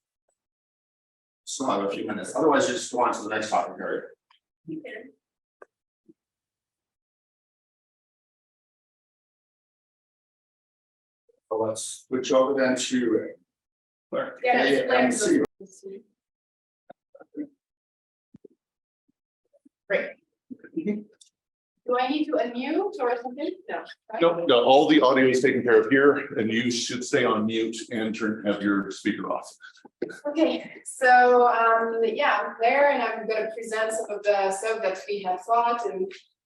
Still have a few minutes. Otherwise, you just go on to the next topic area. So let's switch over then to KMC. Great. Do I need to unmute or something? No. Right? No, all the audio is taken care of here, and you should stay on mute and have your speaker off. Okay, so yeah, I'm there, and I'm going to present some of the stuff that we have thought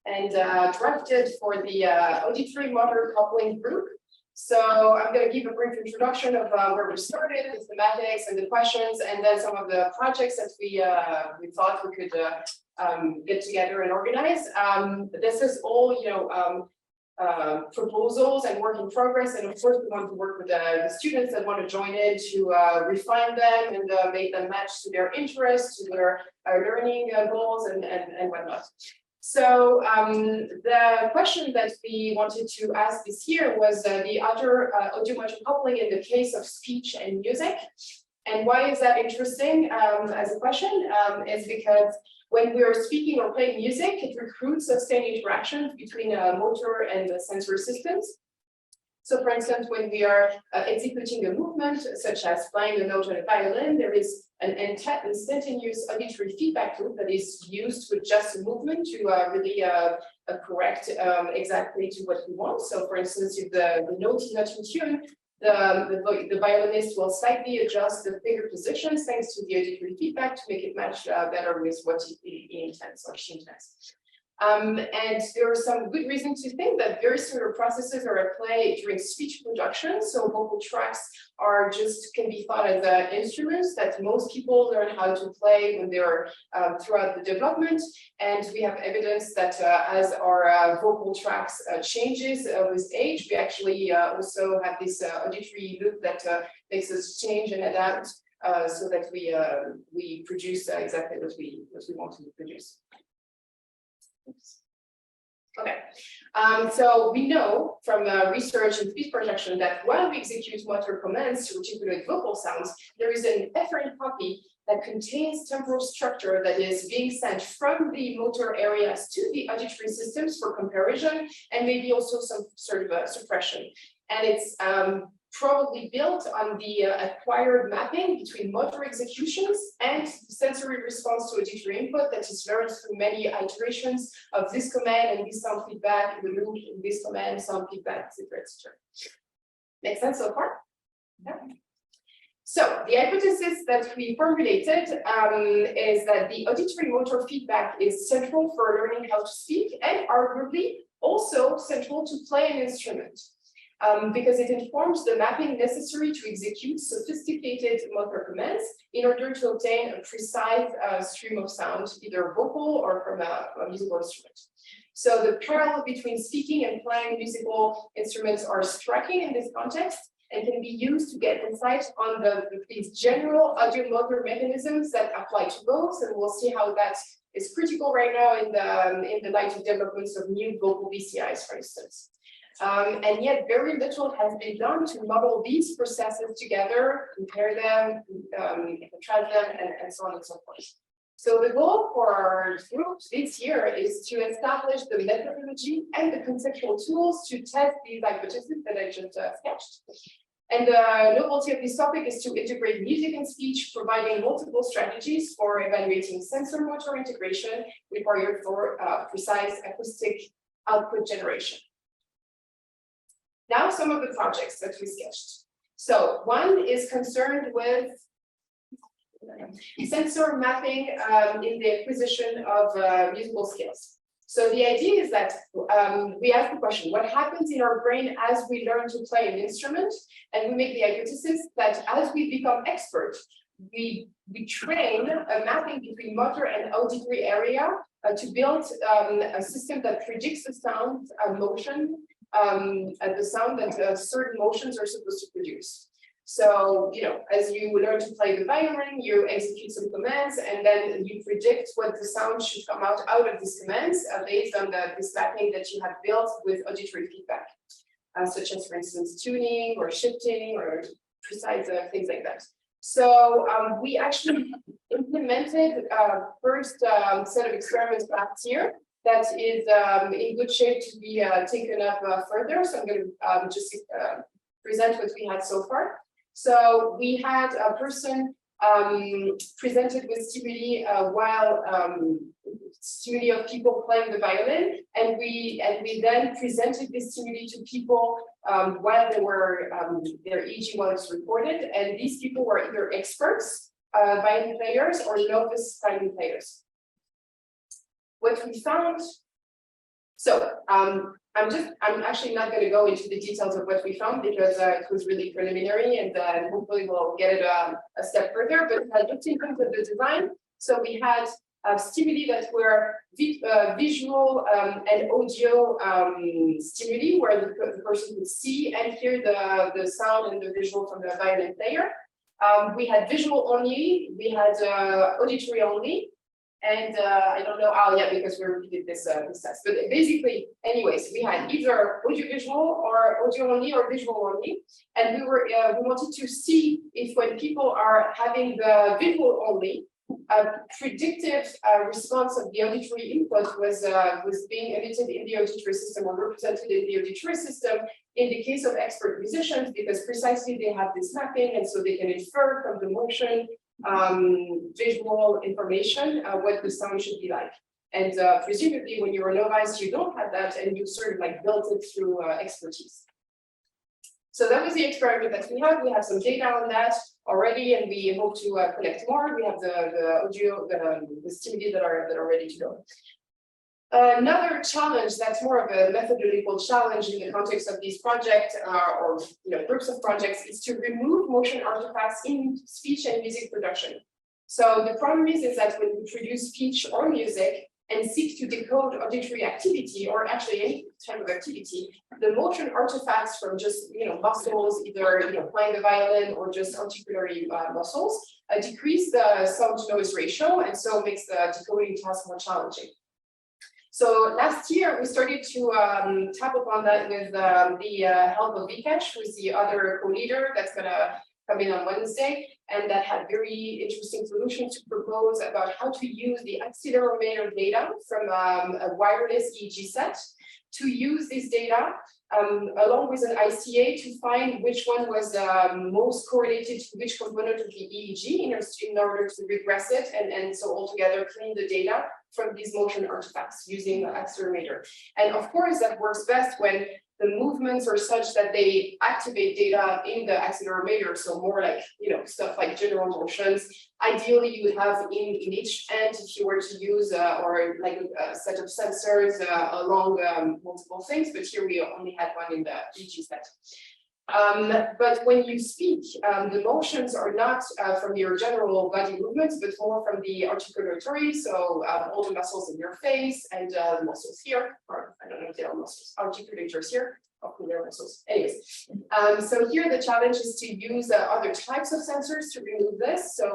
and drafted for the auditory motor coupling group. So I'm going to give a brief introduction of where we started, the thematics and the questions, and then some of the projects that we thought we could get together and organize. This is all, proposals and work in progress, and of course we want to work with the students that want to join in to refine them and make them match to their interests, to their learning goals and whatnot. So the question that we wanted to ask this year was the other audio-motor coupling in the case of speech and music. And why is that interesting as a question? Is because when we are speaking or playing music, it recruits sustained interactions between motor and the sensory systems. So for instance, when we are executing a movement, such as playing a note on a violin, there is an instantaneous auditory feedback loop that is used with just a movement to really correct exactly to what we want. So for instance, if the note is not in tune, the violinist will slightly adjust the finger positions thanks to the auditory feedback to make it match better with what he intends or she intends. And there are some good reasons to think that very similar processes are at play during speech production. So vocal tracks can be thought as instruments that most people learn how to play when they're throughout the development. And we have evidence that as our vocal tracks changes with age, we actually also have this auditory loop that makes us change and adapt so that we produce exactly what we want to produce. Okay, so we know from research in speech projection that while we execute motor commands to articulate vocal sounds, there is an efferent copy that contains temporal structure that is being sent from the motor areas to the auditory systems for comparison and maybe also some sort of suppression. And it's probably built on the acquired mapping between motor executions and sensory response to auditory input that is learned through many iterations of this command and this sound feedback, the loop in this command, sound feedback, etc., etc. Make sense so far? Yeah. So the hypothesis that we formulated is that the auditory motor feedback is central for learning how to speak and arguably also central to play an instrument. Because it informs the mapping necessary to execute sophisticated motor commands in order to obtain a precise stream of sound, either vocal or from a musical instrument. So the parallel between speaking and playing musical instruments are striking in this context and can be used to get insight on these general audio motor mechanisms that apply to both. And we'll see how that is critical right now in the light of developments of new vocal BCIs, for instance. And yet very little has been done to model these processes together, compare them, contrast them, and so on and so forth. So the goal for our group this year is to establish the methodology and the conceptual tools to test these hypotheses that I just sketched. And the novelty of this topic is to integrate music and speech, providing multiple strategies for evaluating sensor-motor integration required for precise acoustic output generation. Now, some of the projects that we sketched. So one is concerned with sensor mapping in the acquisition of musical skills. So the idea is that we ask the question, what happens in our brain as we learn to play an instrument? And we make the hypothesis that as we become expert, we train a mapping between motor and auditory area to build a system that predicts the sound motion and the sound that certain motions are supposed to produce. So, as you learn to play the violin, you execute some commands, and then you predict what the sound should come out of these commands based on this mapping that you have built with auditory feedback, such as, for instance, tuning or shifting or precise things like that. So we actually implemented first set of experiments last year that is in good shape to be taken up further. So I'm going to just present what we had so far. So we had a person presented with stimuli while stimuli of people playing the violin, and we then presented this stimuli to people while they were their EEG was recorded, and these people were either experts violin players or novice violin players. What we found, so I'm actually not going to go into the details of what we found because it was really preliminary, and hopefully we'll get it a step further. But just in terms of the design, so we had stimuli that were visual and audio stimuli, where the person could see and hear the sound and the visual from the violin player. We had visual only, we had auditory only. And I don't know, because we repeated this test. But basically, anyways, we had either audiovisual or audio only or visual only. And we wanted to see if when people are having the visual only, predictive response of the auditory input was being emitted in the auditory system or represented in the auditory system in the case of expert musicians, because precisely they have this mapping, and so they can infer from the motion visual information what the sound should be like. And presumably when you're a novice, you don't have that, and you sort of like built it through expertise. So that was the experiment that we had. We have some data on that already, and we hope to collect more. We have the audio, the stimuli that are ready to go. Another challenge that's more of a methodological challenge in the context of these projects or groups of projects is to remove motion artifacts in speech and music production. So the problem is that when we produce speech or music and seek to decode auditory activity or actually any type of activity, the motion artifacts from just muscles, either playing the violin or just articulatory muscles, decrease the sound-to-noise ratio, and so makes the decoding task more challenging. So last year we started to tap upon that with the help of Vikesh, who is the other co-leader that's going to come in on Wednesday, and that had very interesting solutions to propose about how to use the accelerometer data from a wireless EEG set to use this data along with an ICA to find which one was most correlated to which component of the EEG in order to regress it and so altogether clean the data from these motion artifacts using the accelerometer. And of course, that works best when the movements are such that they activate data in the accelerometer. So more like, stuff like general motions. Ideally, you would have in each end, if you were to use or like a set of sensors along multiple things, but here we only had one in the EEG set. But when you speak, the motions are not from your general body movements, but more from the articulatory, so all the muscles in your face and the muscles here, or I don't know if they are muscles, articulators here, hopefully they're muscles. Anyways, so here the challenge is to use other types of sensors to remove this. So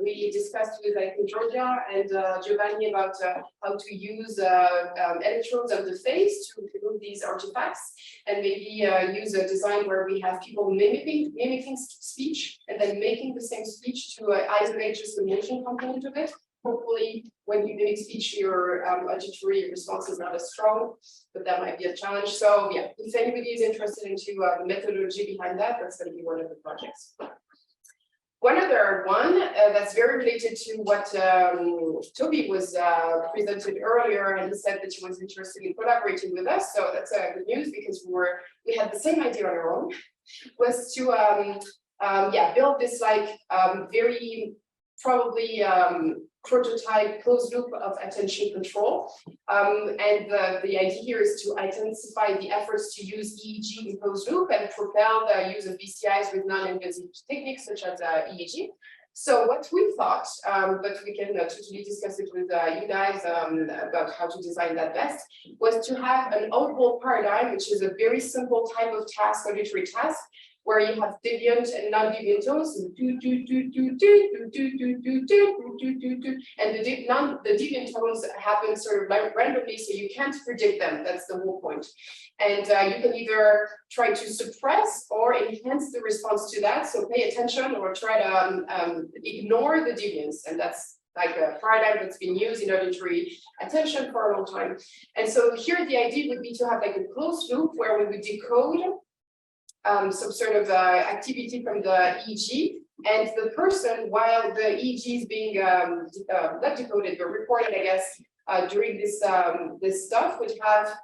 we discussed with Georgia and Giovanni about how to use electrodes on the face to remove these artifacts, and maybe use a design where we have people mimicking speech and then making the same speech to isolate just the motion component of it. Hopefully, when you mimic speech, your auditory response is not as strong, but that might be a challenge. So yeah, if anybody is interested into the methodology behind that, that's going to be one of the projects. One other one that's very related to what Tobi was presented earlier, and he said that he was interested in collaborating with us. So that's good news because we had the same idea on our own, was to build this very probably prototype closed loop of attention control. And the idea here is to intensify the efforts to use EEG in closed loop and propel the use of BCIs with non-invasive techniques such as EEG. So what we thought, but we can totally discuss it with you guys about how to design that best, was to have an audible paradigm, which is a very simple type of task, auditory task, where you have deviant and non-deviant tones, and the deviant tones happen sort of randomly, so you can't predict them. That's the whole point. And you can either try to suppress or enhance the response to that. So pay attention or try to ignore the deviance, and that's like a paradigm that's been used in auditory attention for a long time. And so here the idea would be to have like a closed loop where we would decode some sort of activity from the EEG, and the person, while the EEG is being not decoded but recorded, I guess, during this stuff, would have.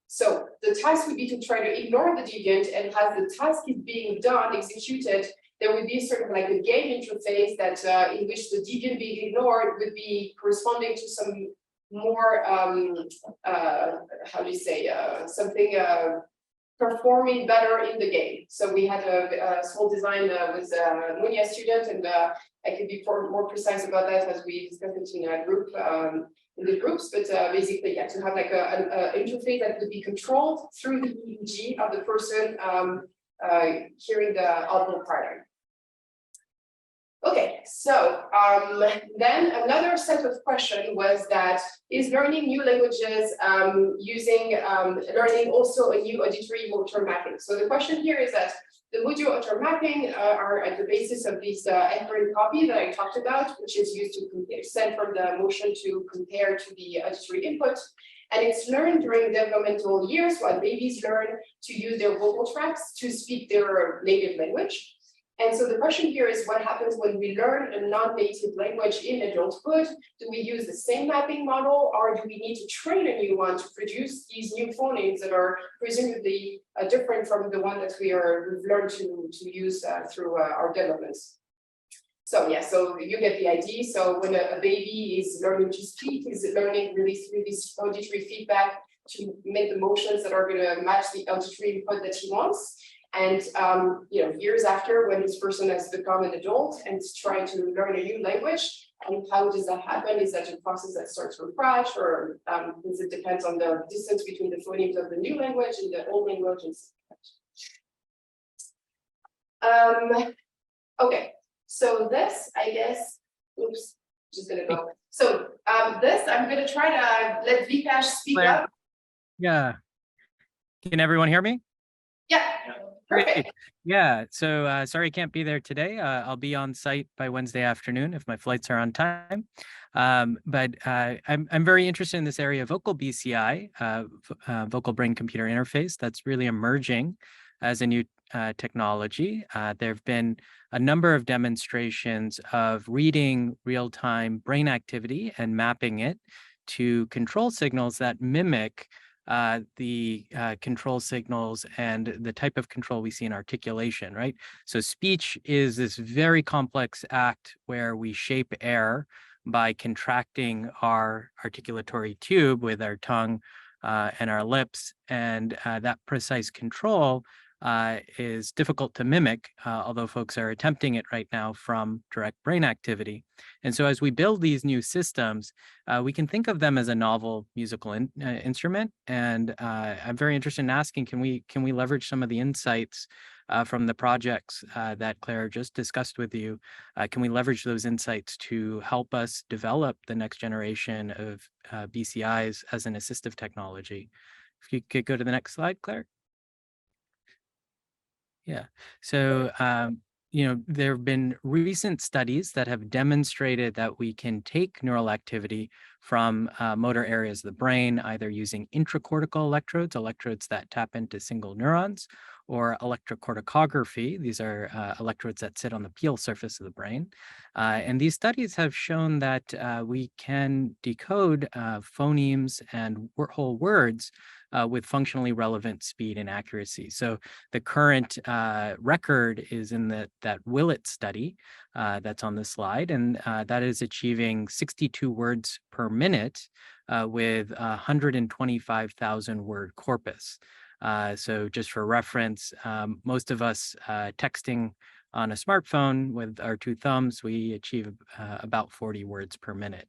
So the task would be to try to ignore the deviant, and as the task is being done, executed, there would be sort of like a game interface that in which the deviant being ignored would be corresponding to some more how do you say something. Performing better in the game. So we had a small design with a Mounya student, and I could be more precise about that as we discussed it in a group, in the groups. But basically, yeah, to have like an interface that would be controlled through the EEG of the person hearing the audible paradigm. Okay, so then another set of questions was that is learning new languages using learning also a new auditory motor mapping. So the question here is that the audio motor mapping are at the basis of this inference copy that I talked about, which is used to compare, send from the motion to compare to the auditory input. And it's learned during developmental years while babies learn to use their vocal tracts to speak their native language. And so the question here is what happens when we learn a non-native language in adulthood? Do we use the same mapping model, or do we need to train a new one to produce these new phonemes that are presumably different from the one that we've learned to use through our developments? So yeah, so you get the idea. So when a baby is learning to speak, is learning really through this auditory feedback to make the motions that are going to match the auditory input that he wants. And years after, when this person has become an adult and is trying to learn a new language, and how does that happen? Is that a process that starts from scratch, or does it depend on the distance between the phonemes of the new language and the old language? Okay, so this, I guess, oops, just gonna go. So this, I'm gonna try to let Vikash speak up. Yeah. Can everyone hear me? Yeah. Great. Yeah. So sorry I can't be there today. I'll be on site by Wednesday afternoon if my flights are on time. But I'm very interested in this area of vocal BCI, vocal brain computer interface. That's really emerging as a new technology. There have been a number of demonstrations of reading real-time brain activity and mapping it to control signals that mimic the control signals and the type of control we see in articulation, right? So speech is this very complex act where we shape air by contracting our articulatory tube with our tongue and our lips, and that precise control is difficult to mimic, although folks are attempting it right now from direct brain activity. And so as we build these new systems, we can think of them as a novel musical instrument. And I'm very interested in asking, can we leverage some of the insights from the projects that Claire just discussed with you? Can we leverage those insights to help us develop the next generation of BCIs as an assistive technology? If you could go to the next slide, Claire. Yeah. So, there have been recent studies that have demonstrated that we can take neural activity from motor areas of the brain, either using intracortical electrodes that tap into single neurons, or electrocorticography. These are electrodes that sit on the peel surface of the brain. And these studies have shown that we can decode phonemes and whole words with functionally relevant speed and accuracy. So the current record is in that Willett study that's on the slide, and that is achieving 62 words per minute with 125,000 word corpus. So just for reference, most of us texting on a smartphone with our two thumbs, we achieve about 40 words per minute.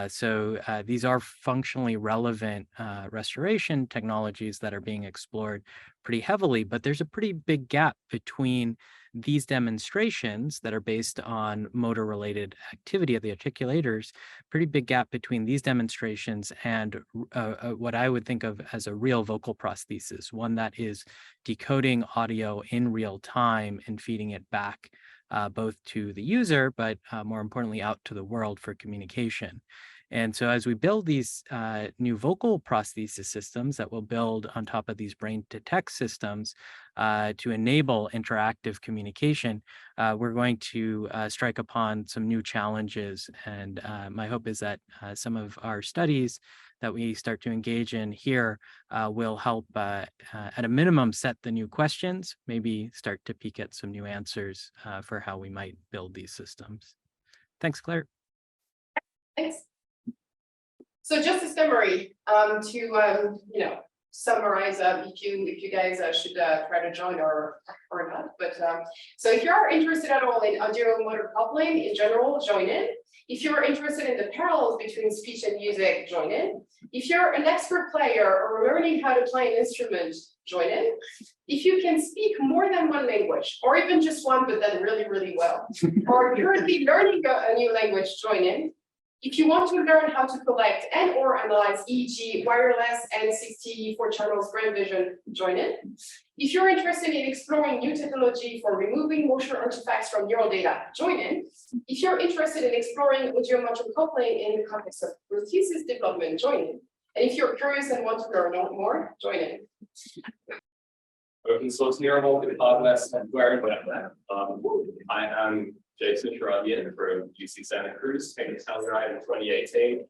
So these are functionally relevant restoration technologies that are being explored pretty heavily, but there's a pretty big gap between these demonstrations that are based on motor-related activity of the articulators, pretty big gap between these demonstrations and what I would think of as a real vocal prosthesis, one that is decoding audio in real time and feeding it back both to the user, but more importantly, out to the world for communication. And so as we build these new vocal prosthesis systems that will build on top of these brain to text systems to enable interactive communication, we're going to strike upon some new challenges. And my hope is that some of our studies that we start to engage in here will help at a minimum set the new questions, maybe start to peek at some new answers for how we might build these systems. Thanks, Claire. Thanks. So just a summary to summarize if you guys should try to join or not. But so if you are interested at all in audio motor coupling in general, join in. If you're interested in the parallels between speech and music, join in. If you're an expert player or learning how to play an instrument, join in. If you can speak more than one language, or even just one, but then really, really well, or currently learning a new language, join in. If you want to learn how to collect and or analyze EEG, wireless, and 64 channels brain vision, join in. If you're interested in exploring new technology for removing motion artifacts from neural data, join in. If you're interested in exploring audio-motor coupling in the context of prosthesis development, join in. And if you're curious and want to learn more, join in. Open source neuromorphic hardware software. I am Esraghian from UC Santa Cruz, came to Telluride in 2018.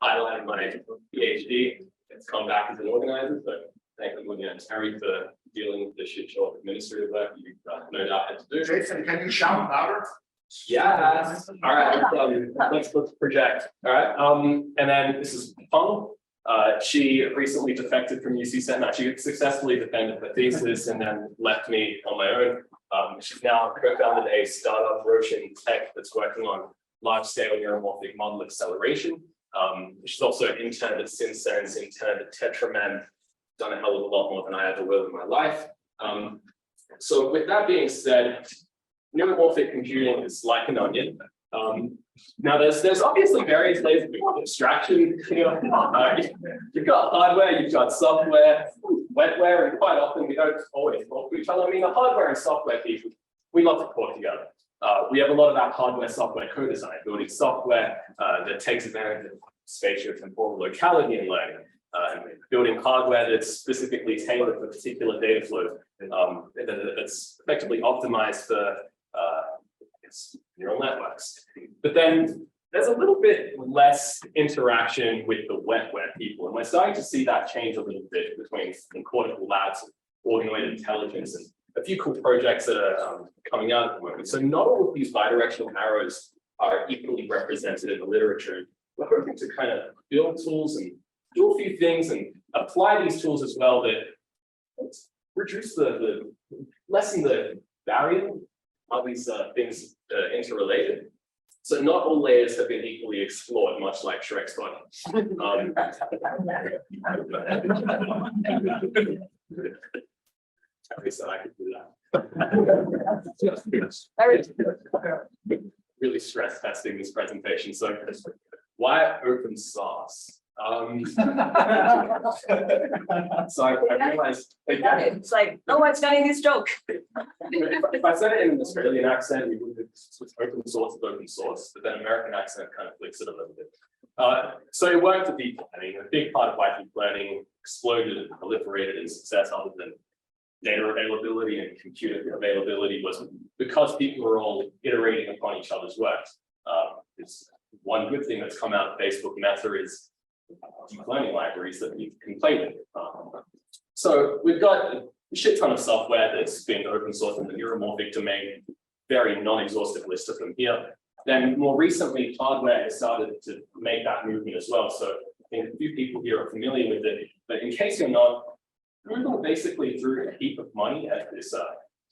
Highlighted my PhD. It's come back as an organizer, but thank you, Mounya and Terry, for dealing with the shit show of administrative work you no doubt had to do. Jason, can you shout louder? Yeah. All right. Let's project. All right. And then this is Peng. She recently defected from UC Sen. She successfully defended her thesis and then left me on my own. She's now co-founded a startup, Roshan Tech, that's working on large-scale neuromorphic model acceleration. She's also interned at Sinsen's, interned at Tetramen, done a hell of a lot more than I ever will in my life. So with that being said, neuromorphic computing is like an onion. Now there's obviously various layers of abstraction. You've got hardware, you've got software, wetware, and quite often we don't always talk to each other. I mean, the hardware and software people, we love to talk together. We have a lot of that hardware software co-design, building software that takes advantage of spatio-temporal locality and learning, building hardware that's specifically tailored for particular data flow, that's effectively optimized for neural networks. But then there's a little bit less interaction with the wetware people, and we're starting to see that change a little bit between cortical labs and organoid intelligence and a few cool projects that are coming out at the moment. So not all of these bidirectional arrows are equally represented in the literature. We're hoping to kind of build tools and do a few things and apply these tools as well that reduce lessen the barrier of these things interrelated. So not all layers have been equally explored, much like Shrek's body. At least I could do that. Really stress testing this presentation. So why open source? So I realized It's like, no one's getting this joke. if I said it in an Australian accent, we would have open source is open source, but then American accent kind of flicks it a little bit. So it worked with deep learning. A big part of why deep learning exploded and proliferated in success, other than data availability and computer availability, was because people were all iterating upon each other's work. It's one good thing that's come out of Facebook Meta is deep learning libraries that you can play with. So we've got a shit ton of software that's been open sourced in the neuromorphic domain, very non-exhaustive list of them here. Then more recently, hardware has started to make that movement as well. So I think a few people here are familiar with it, but in case you're not, Google basically threw a heap of money at this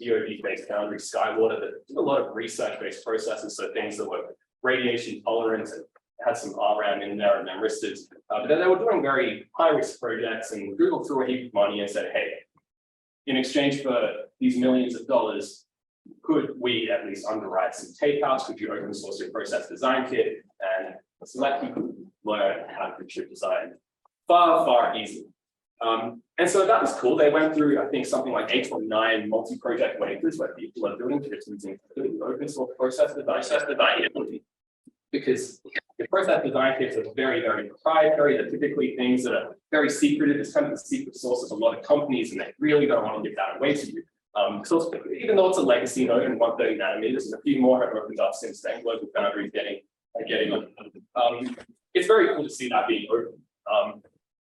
DoD-based foundry, Skywater, that did a lot of research-based processes, so things that were radiation tolerant and had some RRAM in there and enristed. But then they were doing very high-risk projects, and Google threw a heap of money and said, hey, in exchange for these millions of dollars, could we at least underwrite some takeouts? Could you open source your process design kit and let people learn how to do chip design far, far easier? And so that was cool. They went through, I think, something like 8 or 9 multi-project waivers where people are building chips using open source process design. Because the process design kits are very, very proprietary. They're typically things that are very secretive. It's kind of the secret source of a lot of companies, and they really don't want to give that away to you. So even though it's a legacy node in 130 nanometers, and a few more have opened up since then, global foundries getting on. It's very cool to see that being open.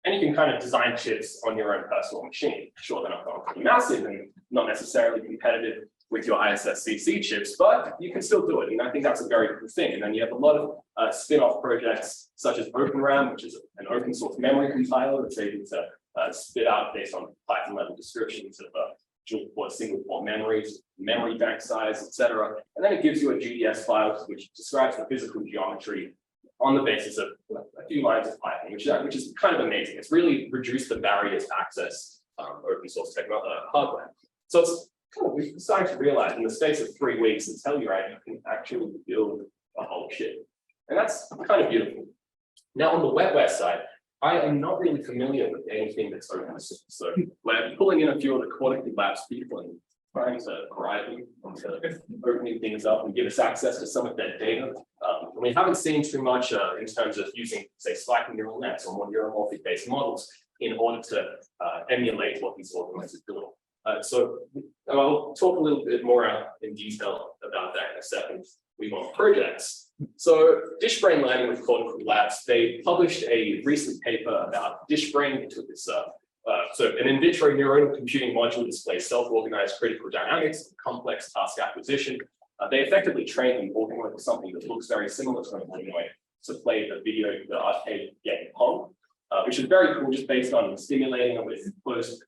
And you can kind of design chips on your own personal machine. Sure, they're not going to be massive and not necessarily competitive with your ISS-CC chips, but you can still do it. And I think that's a very cool thing. And then you have a lot of spin-off projects such as OpenRAM, which is an open source memory compiler that's able to spit out based on Python level descriptions of dual port, single port memories, memory bank size, etc. And then it gives you a GDS file which describes the physical geometry on the basis of a few lines of Python, which is kind of amazing. It's really reduced the barriers to access open source hardware. So it's cool. We've started to realize in the space of 3 weeks in Telluride, you can actually build a whole chip. And that's kind of beautiful. Now on the wetware side, I am not really familiar with anything that's open source. So we're pulling in a few of the cortical labs people and trying to bribe them into opening things up and give us access to some of their data. We haven't seen too much in terms of using, say, spiking neural nets or more neuromorphic-based models in order to emulate what these organoids are doing. So I'll talk a little bit more in detail about that in a second. We want projects. So dish brain learning with cortical labs, they published a recent paper about dish brain. They took this so an in vitro neuronal computing module displays self-organized critical dynamics, complex task acquisition. They effectively train an organoid with something that looks very similar to an organoid to play the video, the arcade game Pong, which is very cool, just based on stimulating it with closed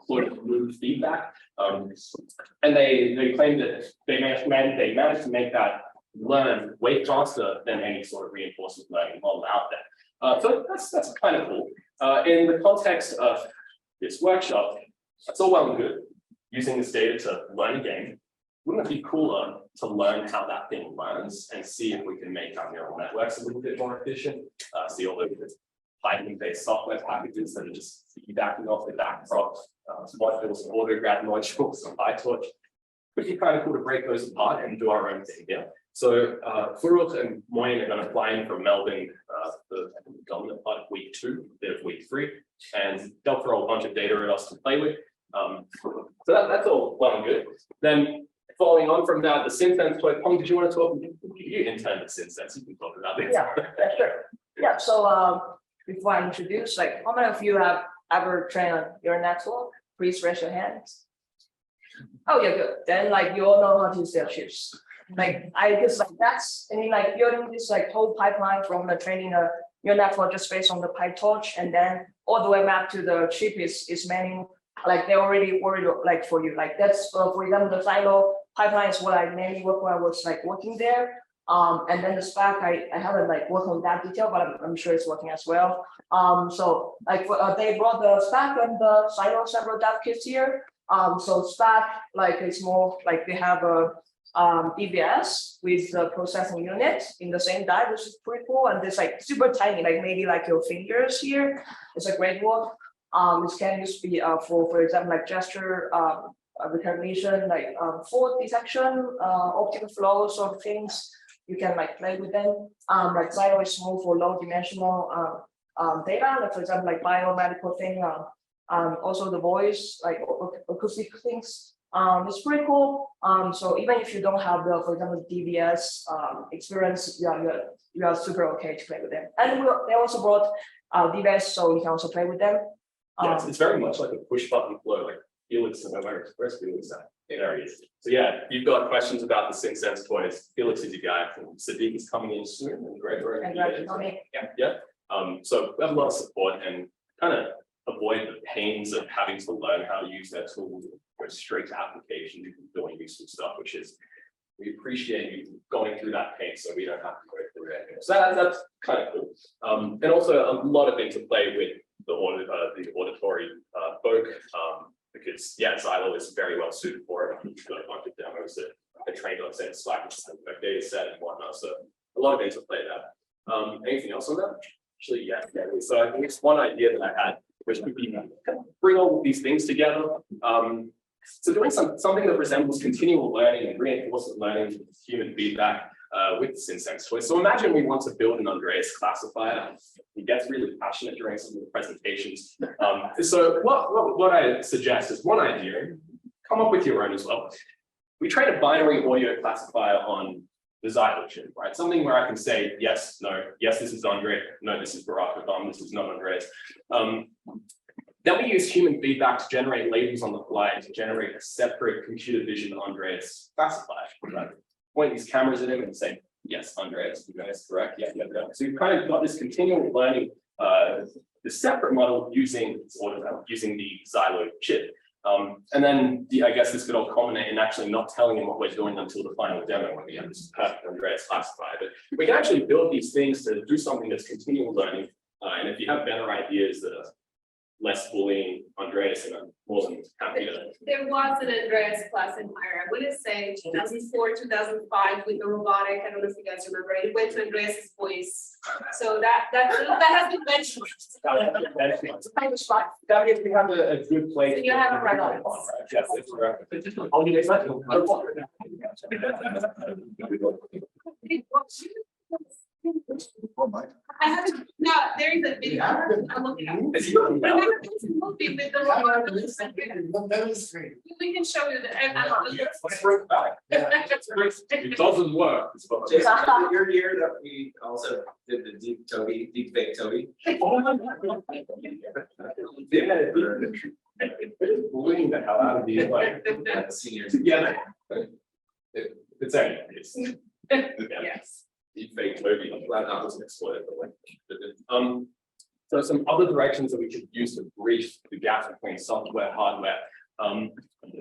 loop feedback. And they claim that they managed to make that learn way faster than any sort of reinforcement learning model out there. So that's kind of cool. In the context of this workshop, that's all well and good, using this data to learn a game. Wouldn't it be cooler to learn how that thing learns and see if we can make our neural networks a little bit more efficient? See all those Python-based software packages that are just piggybacking off the backdrop, modules, autograph modules, and PyTorch. Would be kind of cool to break those apart and do our own thing here. So Furuk and Mounya are going to fly in from Melbourne, the dominant part of week 2, bit of week 3, and they'll throw a bunch of data at us to play with. So that's all well and good. Then following on from that, the SynSense toy. Peng, did you want to talk? You interned at SynSense. You can talk about this. Yeah, sure. Yeah. So before I introduce, like, how many of you have ever trained on your network? Please raise your hands. Oh, yeah, good. Then, like, you all know how to use their chips. Like, I guess, like, that's, I mean, like, building this, like, whole pipeline from the training your network just based on the PyTorch, and then all the way map to the chip is manual. Like, they already worried, like, for you. Like, that's, for example, the silo pipeline is what I mainly work when I was, like, working there. And then the spec, I haven't, like, worked on that detail, but I'm sure it's working as well. So, like, they brought the spec and the silo several dev kits here. So spec, like, it's more like they have a DVS with the processing unit in the same die, which is pretty cool. And it's like super tiny, like maybe like your fingers here. It's a great work. It can just be for example, like gesture recognition, like fault detection, optical flow sort of things. You can like play with them. Like Silo is more for low dimensional data, like for example, like biomedical thing. Also the voice, like acoustic things. It's pretty cool. So even if you don't have the, for example, DVS experience, you are super okay to play with them. And they also brought DVS, so you can also play with them. Yeah, it's very much like a push button flow, like Felix and Express Felix in areas. So yeah, you've got questions about the SynSense toys. Felix is your guy. Sadiq is coming in soon, and Gregor. Yeah. So we have a lot of support and kind of avoid the pains of having to learn how to use that tool for straight to application and doing useful stuff, which is, we appreciate you going through that pain so we don't have to go through it. So that's kind of cool. And also a lot of interplay with the auditory folk, because yeah, Xylo is very well suited for it. We've got a bunch of demos that are trained on set Slack data set and whatnot. So a lot of interplay there. Anything else on that? Actually, yeah. So I think it's one idea that I had, which would be bring all of these things together. So doing something that resembles continual learning and reinforcement learning with human feedback with the SynSense toy. So imagine we want to build an Andreas classifier. He gets really passionate during some of the presentations. So what I suggest is one idea, come up with your own as well. We train a binary audio classifier on the Xylo chip, right? Something where I can say, yes, no, yes, this is Andre, no, this is Barack Obama, this is not Andreas. Then we use human feedback to generate labels on the fly to generate a separate computer vision Andreas classifier. Right? Point these cameras at him and say, yes, Andreas, you guys correct? Yeah. So you've kind of got this continual learning, the separate model using the Xylo chip. And then I guess this could all culminate in actually not telling him what we're doing until the final demo when we have this perfect Andreas classifier. But we can actually build these things to do something that's continual learning. And if you have better ideas that are less bullying Andreas, and I'm more than happy to. There was an Andreas classifier, I want to say 2004, 2005 with the robotic. I don't know if you guys remember. It went to Andreas's voice. So that has been mentioned. That means we have a good place. So you have a right on. Yes, it's correct. I haven't. No, there is a video. I'm looking at it. It's a movie with the robot. We can show you the. Let's bring it back. It doesn't work. Your year that we also did the deep fake Tobi. Bullying the hell out of these like seniors. Yeah. It's any, it's, Yes. deep fake Tobi, I'm glad that wasn't exploited. So some other directions that we could use to bridge the gap between software, hardware.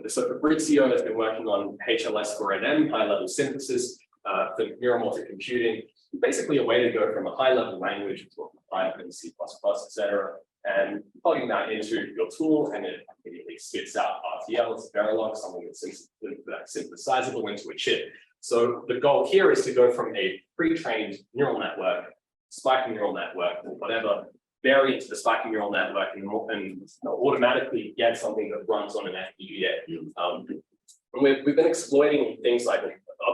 So Fabrizio has been working on HLS for NM, high level synthesis, for neuromorphic computing, basically a way to go from a high level language to Python, C++, etc., and plugging that into your tool, and it immediately spits out RTL, it's Verilog, something that's synthesizable into a chip. So the goal here is to go from a pre-trained neural network, spiking neural network, or whatever, vary into the spiking neural network and automatically get something that runs on an FPGA. We've been exploiting things like,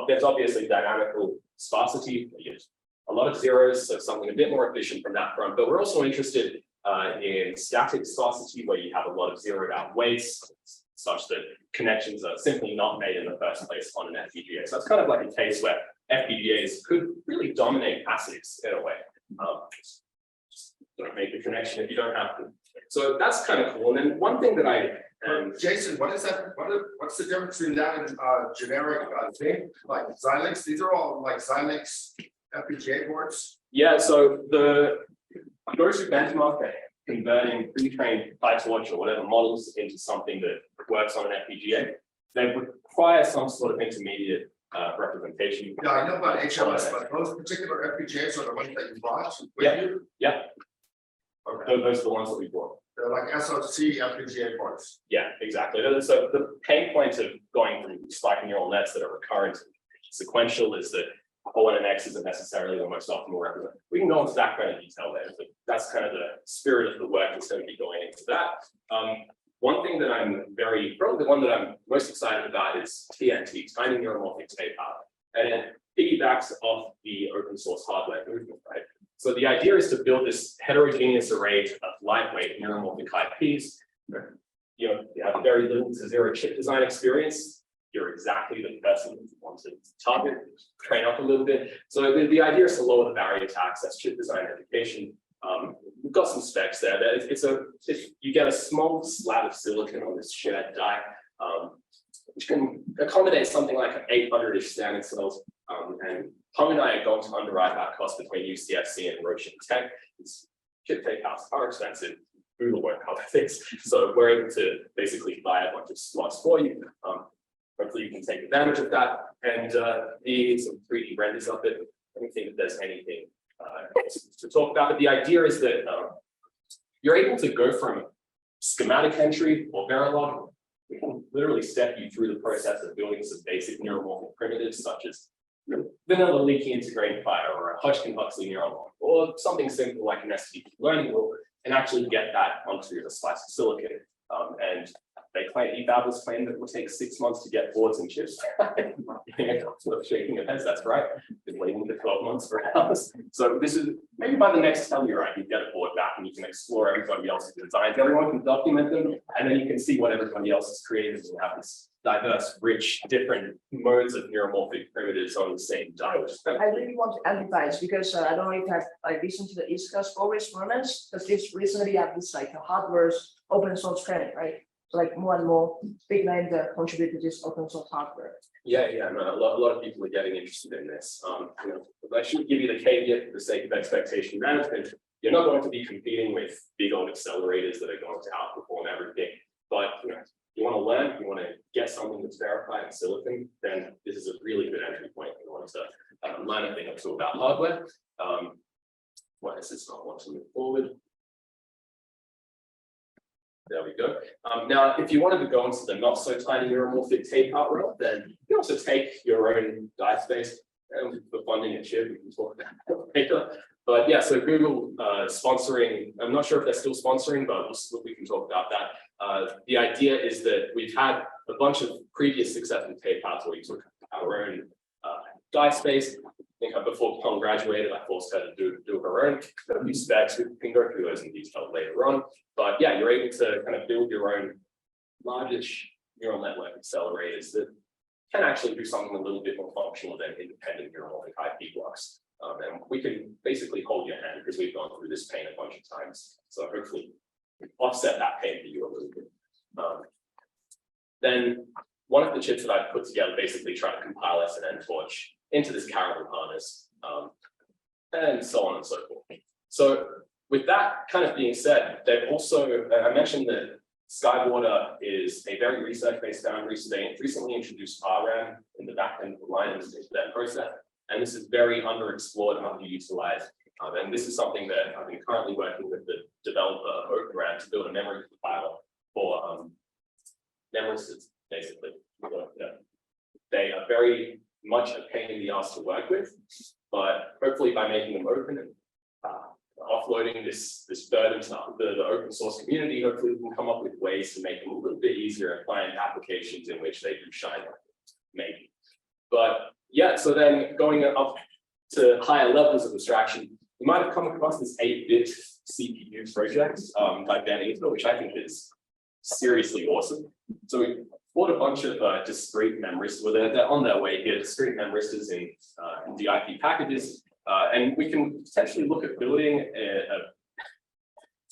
there's obviously dynamical sparsity, a lot of zeros, so something a bit more efficient from that front, but we're also interested in static sparsity, where you have a lot of zeroed out weights, such that connections are simply not made in the first place on an FPGA. So it's kind of like a case where FPGAs could really dominate passives in a way. Just don't make a connection if you don't have to. So that's kind of cool. And then one thing that Jason, what is that? What's the difference between that and generic thing like Xilinx? These are all like Xilinx FPGA boards. Yeah, so those who benchmark converting pre-trained PyTorch or whatever models into something that works on an FPGA, they require some sort of intermediate representation. Yeah, I know about HLS, but those particular FPGAs are the ones that you bought with you? Yeah. Okay. Those are the ones that we bought. They're like SoC FPGA boards. Yeah, exactly. So the pain point of going from spiking neural nets that are recurrent sequential is that O1 and X isn't necessarily the most optimal representation. We can go into that kind of detail there, but that's kind of the spirit of the work that's going to be going into that. One thing that probably the one that I'm most excited about is TNT, Tiny Neuromorphic Tape Out. And it piggybacks off the open source hardware movement, right? So the idea is to build this heterogeneous array of lightweight neuromorphic IPs. You have very little to zero chip design experience. You're exactly the person you want to target, train up a little bit. So the idea is to lower the barrier to access chip design education. We've got some specs there. You get a small slab of silicon on this shared die, which can accommodate something like 800-ish standard cells. And Peng and I are going to underwrite that cost between UCSC and Roche and Tech. Chip takeouts are expensive. Google won't cover things. So we're able to basically buy a bunch of slots for you. Hopefully you can take advantage of that. And some 3D renders of it. I don't think that there's anything to talk about. But the idea is that you're able to go from schematic entry or Verilog. We can literally step you through the process of building some basic neuromorphic primitives, such as vanilla leaky integrating fire or a Hodgkin-Huxley neural or something simple like an STP learning rule, and actually get that onto a slice of silicon. And they claim, eBabel's claim that it will take 6 months to get boards and chips. Sort of shaking your heads, that's right. Been waiting for 12 months for ours. So this is maybe by the next Telluride, you get a board back and you can explore everybody else's designs. Everyone can document them, and then you can see what everybody else has created. And have this diverse, rich, different modes of neuromorphic primitives on the same die. I really want to emphasize because I don't know if you have listened to the ISCA score experiments, because this recently have this hardware's open source trend, right? So more and more big names that contribute to this open source hardware. Yeah, no, a lot of people are getting interested in this. I should give you the caveat for the sake of expectation management. You're not going to be competing with big old accelerators that are going to outperform everything. But you want to learn, you want to get something that's verified in silicon, then this is a really good entry point. You want to learn a thing or two about hardware. Why does this not want to move forward? There we go. Now, if you wanted to go into the not so tiny neuromorphic tape out realm, then you can also take your own die space for funding a chip. We can talk about that later. But yeah, so Google sponsoring, I'm not sure if they're still sponsoring, but we can talk about that. The idea is that we've had a bunch of previous successful tape outs where we took our own die space. I think before Peng graduated, I forced her to do her own specs. We can go through those in detail later on. But yeah, you're able to kind of build your own largish neural network accelerators that can actually do something a little bit more functional than independent neuromorphic IP blocks. And we can basically hold your hand because we've gone through this pain a bunch of times. So hopefully offset that pain for you a little bit. Then one of the chips that I put together basically tried to compile SNN torch into this caravan harness, and so on and so forth. So with that kind of being said, they've also, I mentioned that Skywater is a very research-based foundry, so they recently introduced RRAM in the back end of the line into their process, and this is very underexplored and underutilized. And this is something that I've been currently working with the developer OpenRAM to build a memory compiler for memory systems, basically. They are very much a pain in the ass to work with, but hopefully by making them open and offloading this burden to the open source community, hopefully we can come up with ways to make them a little bit easier and find applications in which they do shine, maybe. But yeah, so then going up to higher levels of abstraction, you might have come across this 8-bit CPU project by Ben Eater, which I think is seriously awesome. So we bought a bunch of discrete memristor. Well, they're on their way here, discrete memristors in DIP packages. And we can potentially look at building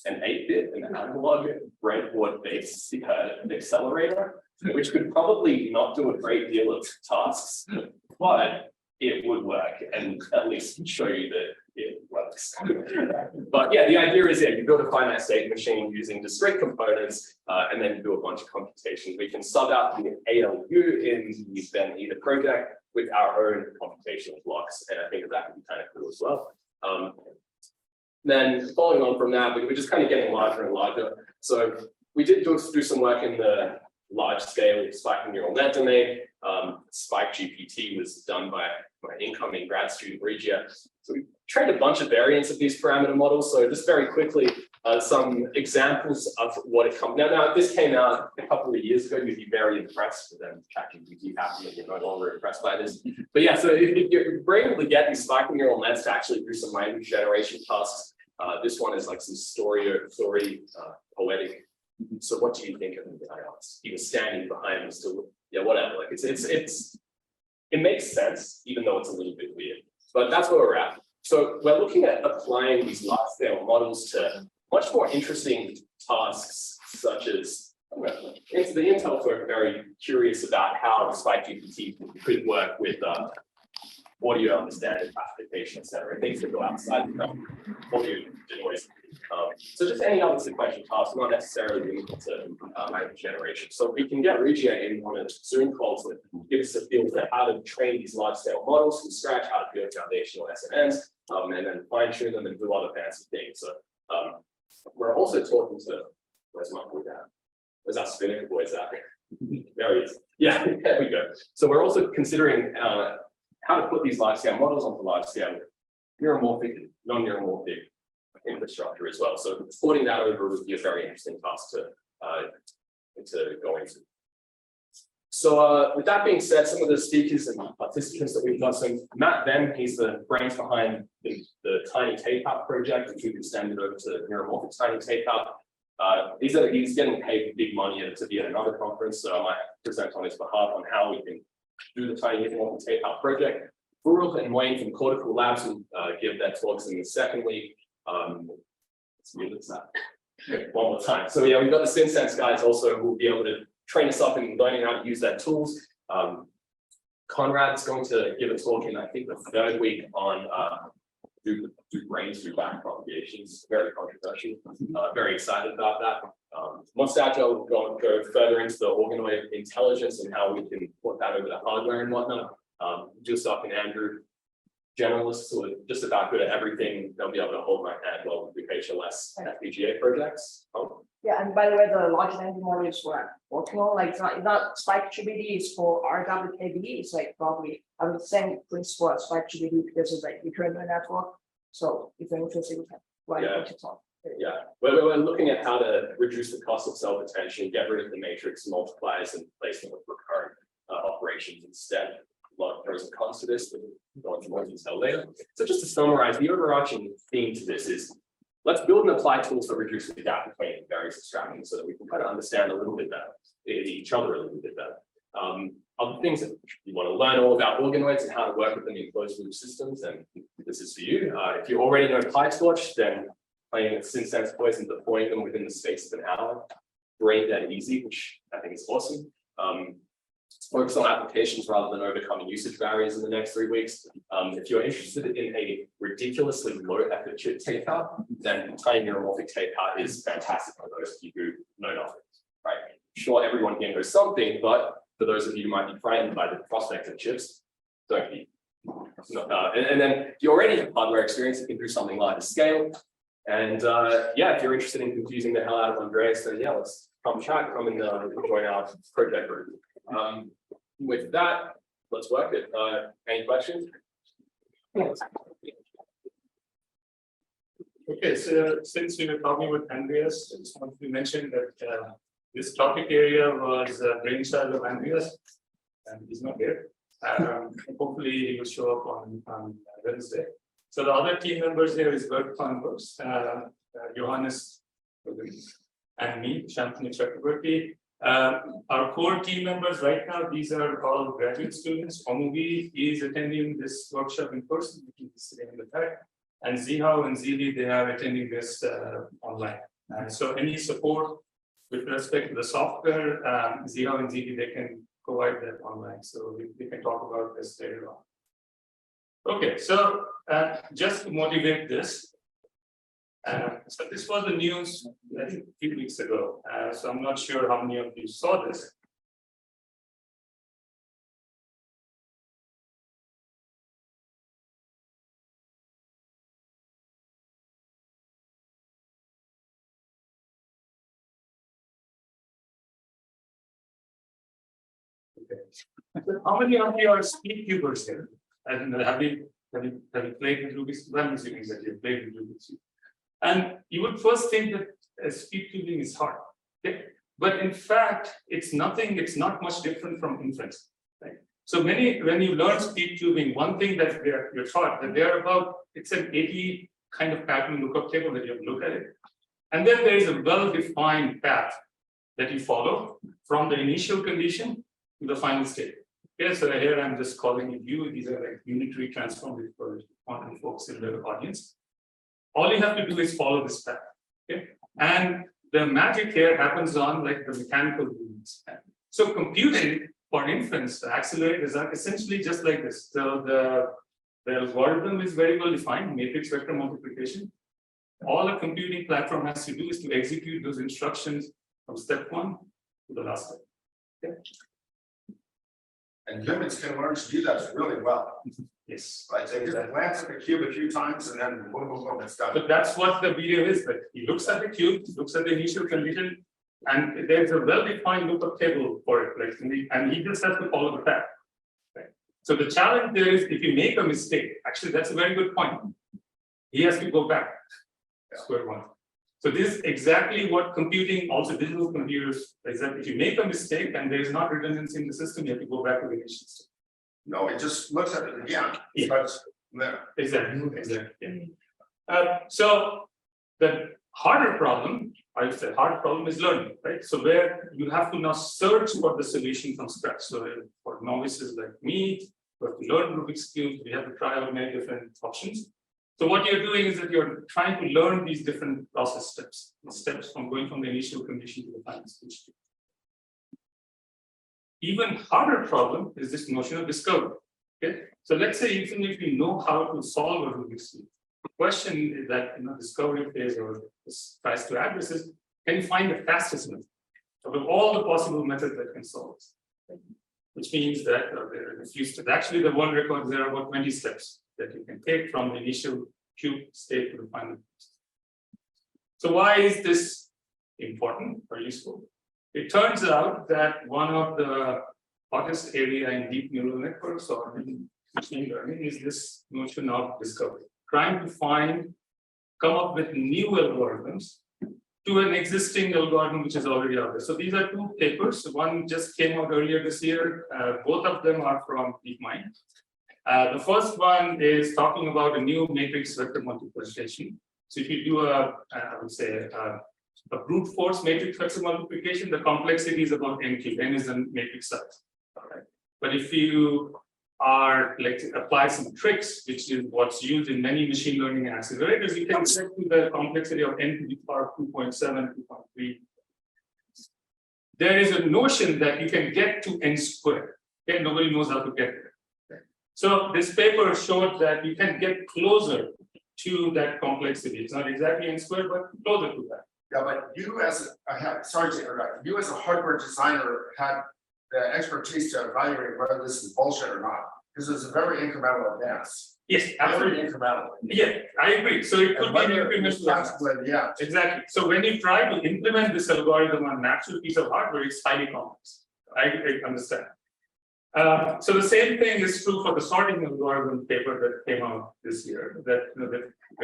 an 8-bit, an analog breadboard-based accelerator, which could probably not do a great deal of tasks, but it would work and at least show you that it works. But yeah, the idea is, you build a finite state machine using discrete components, and then you do a bunch of computations. We can sub out the ALU in the Ben Eater project with our own computational blocks, and I think that could be kind of cool as well. Then following on from that, we're just kind of getting larger and larger. So we did do some work in the large scale spiking neural net domain. Spike GPT was done by my incoming grad student, Regia. So we trained a bunch of variants of these parameter models. So just very quickly, some examples of what it comes. Now, if this came out a couple of years ago, you'd be very impressed, but then ChatGPT happened and you're no longer impressed by this. But yeah, so if you're able to get these spiking neural nets to actually do some language generation tasks, this one is like some story poetic. So what do you think of the guy else? He was standing behind me still. Yeah, whatever. Like it makes sense, even though it's a little bit weird. But that's where we're at. So we're looking at applying these large-scale models to much more interesting tasks, such as the Intel folk are very curious about how Spike GPT could work with audio understanding, classification, etc. Things that go outside the audio noise. So just any other sequential tasks, not necessarily limited to language generation. So we can get Regia in one of the Zoom calls that give us a feel for how to train these large-scale models from scratch, how to build foundational SNNs, and then fine-tune them and do other fancy things. So we're also talking to, where's my boy down? Where's our spinning boys out there? There he is. Yeah, there we go. So we're also considering how to put these large-scale models onto large-scale neuromorphic and non-neuromorphic infrastructure as well. So porting that over would be a very interesting task to go into. So with that being said, some of the speakers and participants that we've got, so Matt Venn, he's the brains behind the Tiny Tape-Out project, which we've extended over to Neuromorphic Tiny Tape-Out. He's getting paid big money to be at another conference, so I might present on his behalf on how we can do the Tiny Neuromorphic Tape-Out project. Burul and Wayne from Cortical Labs will give their talks in the second week. Let's move this up one more time. So yeah, we've got the SynSense guys also who will be able to train us up in learning how to use their tools. Conrad's going to give a talk in, I think, the third week on do brains through back propagations. Very controversial. Very excited about that. Mostajja will go further into the organoid intelligence and how we can put that over the hardware and whatnot. Just up in Andrew, generalists who are just about good at everything. They'll be able to hold my hand while we do HLS FPGA projects. Yeah, and by the way, the large language model is what I'm working on. Like it's not Spike GPT, it's for RWKB. It's like probably the same principle as Spike GPT because it's like recurrent neural network. So if you're interested, we can write a bunch of talk. Yeah, we're looking at how to reduce the cost of self-attention, get rid of the matrix multipliers and replace them with recurrent operations instead. A lot of pros and cons to this, but we'll go into more detail later. So just to summarize, the overarching theme to this is let's build and apply tools that reduce the gap between various abstractions so that we can kind of understand a little bit better, each other a little bit better. Other things that you want to learn all about organoids and how to work with them in closed loop systems, and this is for you. If you already know PyTorch, then playing with SynSense boys and deploying them within the space of an hour, brain dead easy, which I think is awesome. focus on applications rather than overcoming usage barriers in the next 3 weeks. If you're interested in a ridiculously low effort chip tape out, then tiny neuromorphic tape out is fantastic for those of you who know nothing, right? Sure, everyone here knows something, but for those of you who might be frightened by the prospect of chips, don't be. And then if you already have hardware experience, you can do something larger scale. And yeah, if you're interested in confusing the hell out of Andreas, then yeah, let's come chat, come and join our project group. With that, let's work it. Any questions? Okay, so since we were talking with Andreas, I just want to mention that this topic area was brainchild of Andreas, and he's not here. Hopefully he will show up on Wednesday. So the other team members here is Gert, Cawenberghs, Johannes, and me, Shantanu, Chakrabartty. Our core team members right now, these are all graduate students. Omuvi is attending this workshop in person, which is sitting in the back. And Zhou and Zili, they are attending this online. So any support with respect to the software, Zhou and Zili, they can provide that online. So we can talk about this later on. Okay, so just to motivate this, so this was the news, I think, a few weeks ago. So I'm not sure how many of you saw this. Okay. How many of you are speed cubers here? And have you played with Rubik's Cube? I'm assuming that you've played with Rubik's Cube. And you would first think that speed cubing is hard. Okay? But in fact, it's not much different from inference. Right? So when you learn speed cubing, one thing that you're taught that they're about, it's an 80 kind of pattern lookup table that you have to look at it. And then there is a well-defined path that you follow from the initial condition to the final state. Okay, so here I'm just calling it U. These are like unitary transforms for quantum folks in the audience. All you have to do is follow this path. Okay, and the magic here happens on like the mechanical movements. So computing for inference, the accelerators are essentially just like this. So the algorithm is very well defined, matrix vector multiplication. All a computing platform has to do is to execute those instructions from step 1 to the last step. Okay. And humans can learn to do that really well. Yes. Right, they just glance at the cube a few times and then boom, boom, boom, it's done. But that's what the video is, that he looks at the cube, looks at the initial condition, and there's a well-defined lookup table for it, like, and he just has to follow the path. Right? So the challenge there is if you make a mistake, actually that's a very good point. He has to go back to square one. So this is exactly what computing, also digital computers, is that if you make a mistake and there is not redundancy in the system, you have to go back to the initial state. No, it just looks at it again. Yeah. But there. Exactly. So the harder problem, I would say, harder problem is learning, right? So where you have to now search for the solution from scratch. So for novices like me, who have to learn Rubik's Cube, we have to try out many different options. So what you're doing is that you're trying to learn these different process steps from going from the initial condition to the final stage. Even harder problem is this notion of discovery. Okay, so let's say even if you know how to solve a Rubik's Cube, the question is that discovery phase or tries to address is, can you find the fastest method of all the possible methods that can solve it? Which means that there are a few steps. Actually, the world records there are about 20 steps that you can take from the initial cube state to the final state. So why is this important or useful? It turns out that one of the hottest area in deep neural networks or in machine learning is this notion of discovery. Trying to come up with new algorithms to an existing algorithm which is already out there. So these are two papers. One just came out earlier this year. Both of them are from DeepMind. The first one is talking about a new matrix vector multiplication. So if you do I would say, a brute force matrix vector multiplication, the complexity is about n cubed. N is the matrix size. Right? But if you are apply some tricks, which is what's used in many machine learning accelerators, you can set to the complexity of n to the power of 2.7, 2.3. there is a notion that you can get to n squared. Okay, nobody knows how to get there. So this paper showed that you can get closer to that complexity. It's not exactly n squared, but closer to that. Yeah, but you sorry to interrupt, you as a hardware designer had the expertise to evaluate whether this is bullshit or not, because it's a very incremental advance. Yes, absolutely. Very incremental. Yeah, I agree. So it could be an incremental. Yeah. Exactly. So when you try to implement this algorithm on an actual piece of hardware, it's highly complex. I understand. So the same thing is true for the sorting algorithm paper that came out this year. That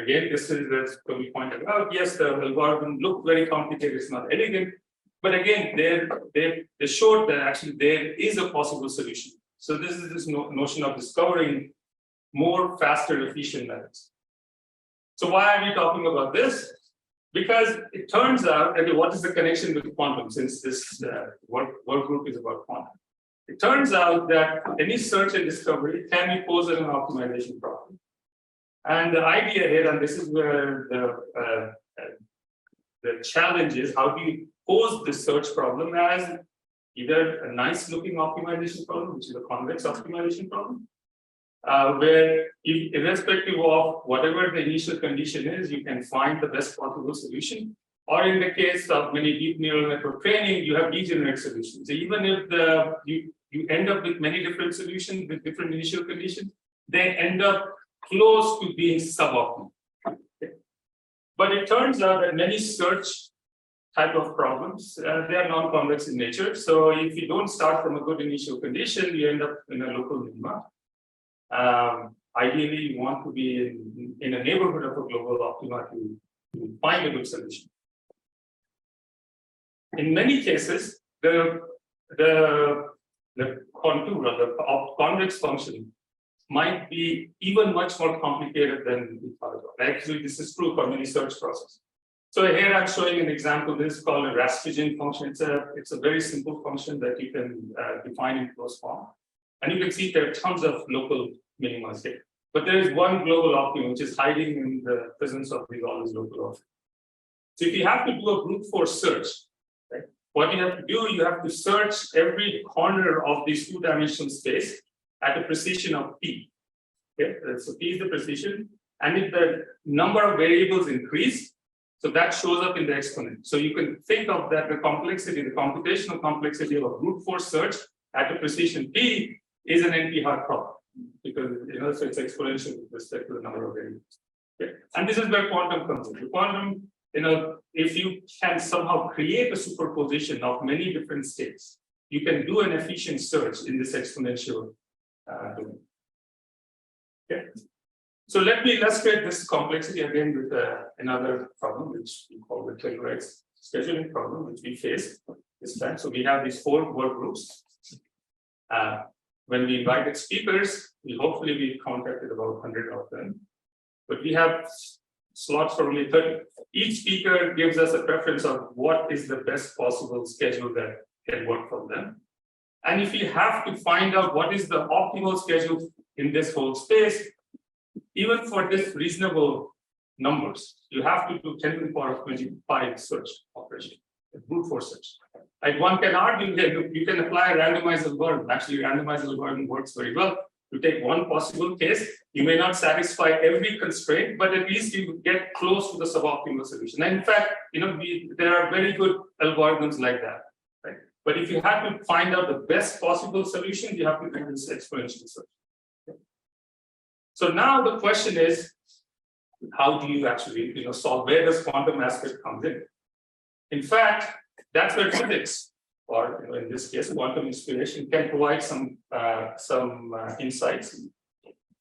again, this is as Tobi pointed out. Yes, the algorithm looked very complicated. It's not elegant, but again, they showed that actually there is a possible solution. So this is this notion of discovering more faster, efficient methods. So why are we talking about this? Because it turns out, okay, what is the connection with quantum? Since this work group is about quantum. It turns out that any search and discovery can be posed as an optimization problem. And the idea here, and this is where the challenge is, how do you pose the search problem as either a nice looking optimization problem, which is a convex optimization problem, where irrespective of whatever the initial condition is, you can find the best possible solution. Or in the case of many deep neural network training, you have degenerate solutions. So even if you end up with many different solutions with different initial conditions, they end up close to being suboptimal. Okay. But it turns out that many search type of problems, they are non-convex in nature. So if you don't start from a good initial condition, you end up in a local minima. Ideally, you want to be in a neighborhood of a global optima to find a good solution. In many cases, the contour or the convex function might be even much more complicated than we thought about. Actually, this is true for many search processes. So here I'm showing an example. This is called a Esraghian function. It's a very simple function that you can define in closed form. And you can see there are tons of local minima here. But there is one global optimum which is hiding in the presence of all these local optimums. So if you have to do a brute force search, right, what you have to do, you have to search every corner of this two-dimensional space at a precision of p. Okay? So p is the precision. And if the number of variables increase, so that shows up in the exponent. So you can think of that the complexity, the computational complexity of a brute force search at a precision p is an NP-hard problem, because so it's exponential with respect to the number of variables. Okay? And this is where quantum comes in. The quantum, if you can somehow create a superposition of many different states, you can do an efficient search in this exponential domain. Okay. So let me illustrate this complexity again with another problem, which we call the Telluride scheduling problem, which we faced this time. So we have these 4 work groups. When we invited speakers, we contacted about 100 of them. But we have slots for only 30. Each speaker gives us a preference of what is the best possible schedule that can work for them. And if you have to find out what is the optimal schedule in this whole space, even for this reasonable numbers, you have to do 10 to the power of 25 search operation, a brute force search. Like one can argue that you can apply a randomized algorithm. Actually, randomized algorithm works very well. You take one possible case, you may not satisfy every constraint, but at least you get close to the suboptimal solution. And in fact, there are very good algorithms like that. Right? But if you have to find out the best possible solution, you have to do this exponential search. Okay. So now the question is, how do you actually solve? Where does quantum aspect come in? In fact, that's where physics, or in this case, quantum inspiration, can provide some insights.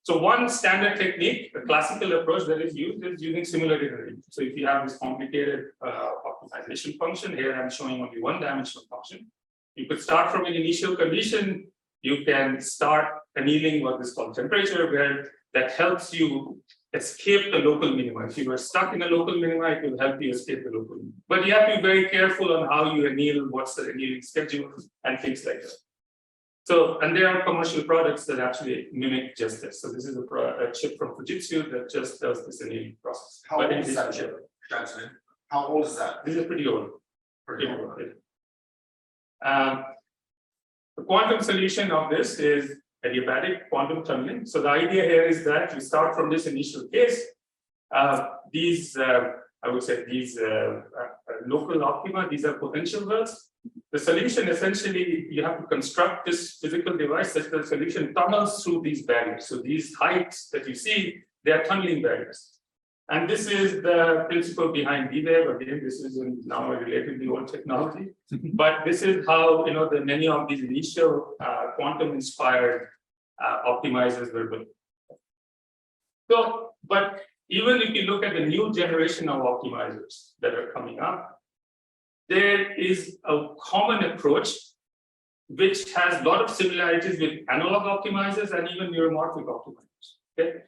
So one standard technique, the classical approach that is used, is using similarity arrangement. So if you have this complicated optimization function, here I'm showing only one-dimensional function. You could start from an initial condition. You can start annealing what is called temperature, where that helps you escape the local minima. If you were stuck in a local minima, it will help you escape the local minima. But you have to be very careful on how you anneal, what's the annealing schedule, and things like that. So, and there are commercial products that actually mimic just this. So this is a chip from Fujitsu that just does this annealing process. How old is that chip? How old is that? This is pretty old. Pretty old. The quantum solution of this is adiabatic quantum tunneling. So the idea here is that you start from this initial case. I would say these local optima, these are potential wells. The solution essentially, you have to construct this physical device such that the solution tunnels through these barriers. So these heights that you see, they are tunneling barriers. And this is the principle behind D-Wave. Again, this is now a relatively old technology, but this is how many of these initial quantum-inspired optimizers were built. So, but even if you look at the new generation of optimizers that are coming up, there is a common approach which has a lot of similarities with analog optimizers and even neuromorphic optimizers. Okay?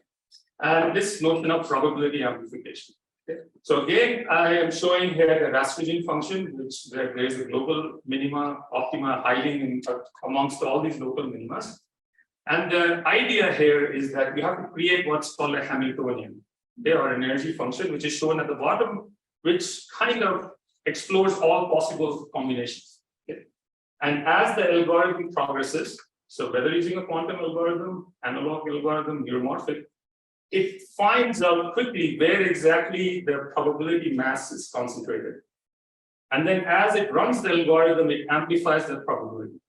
And this notion of probability amplification. Okay? So again, I am showing here the Esraghian function, which there is a global minima optima hiding amongst all these local minimas. And the idea here is that you have to create what's called a Hamiltonian. There are an energy function, which is shown at the bottom, which kind of explores all possible combinations. Okay? And as the algorithm progresses, so whether using a quantum algorithm, analog algorithm, neuromorphic, it finds out quickly where exactly the probability mass is concentrated. And then as it runs the algorithm, it amplifies the probability.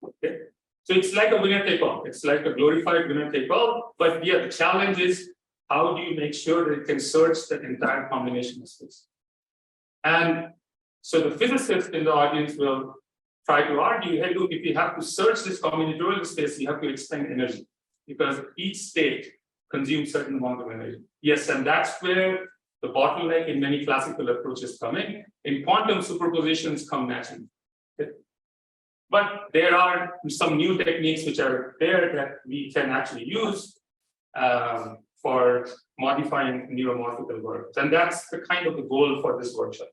Okay? So it's like a winner-take-all. It's like a glorified winner-take-all. But yeah, the challenge is, how do you make sure that it can search the entire combination of space? And so the physicists in the audience will try to argue, hey, look, if you have to search this combinatorial space, you have to expend energy because each state consumes certain amount of energy. Yes, and that's where the bottleneck in many classical approaches come in. In quantum, superpositions come naturally. Okay? But there are some new techniques which are there that we can actually use for modifying neuromorphic algorithms. And that's the kind of the goal for this workshop.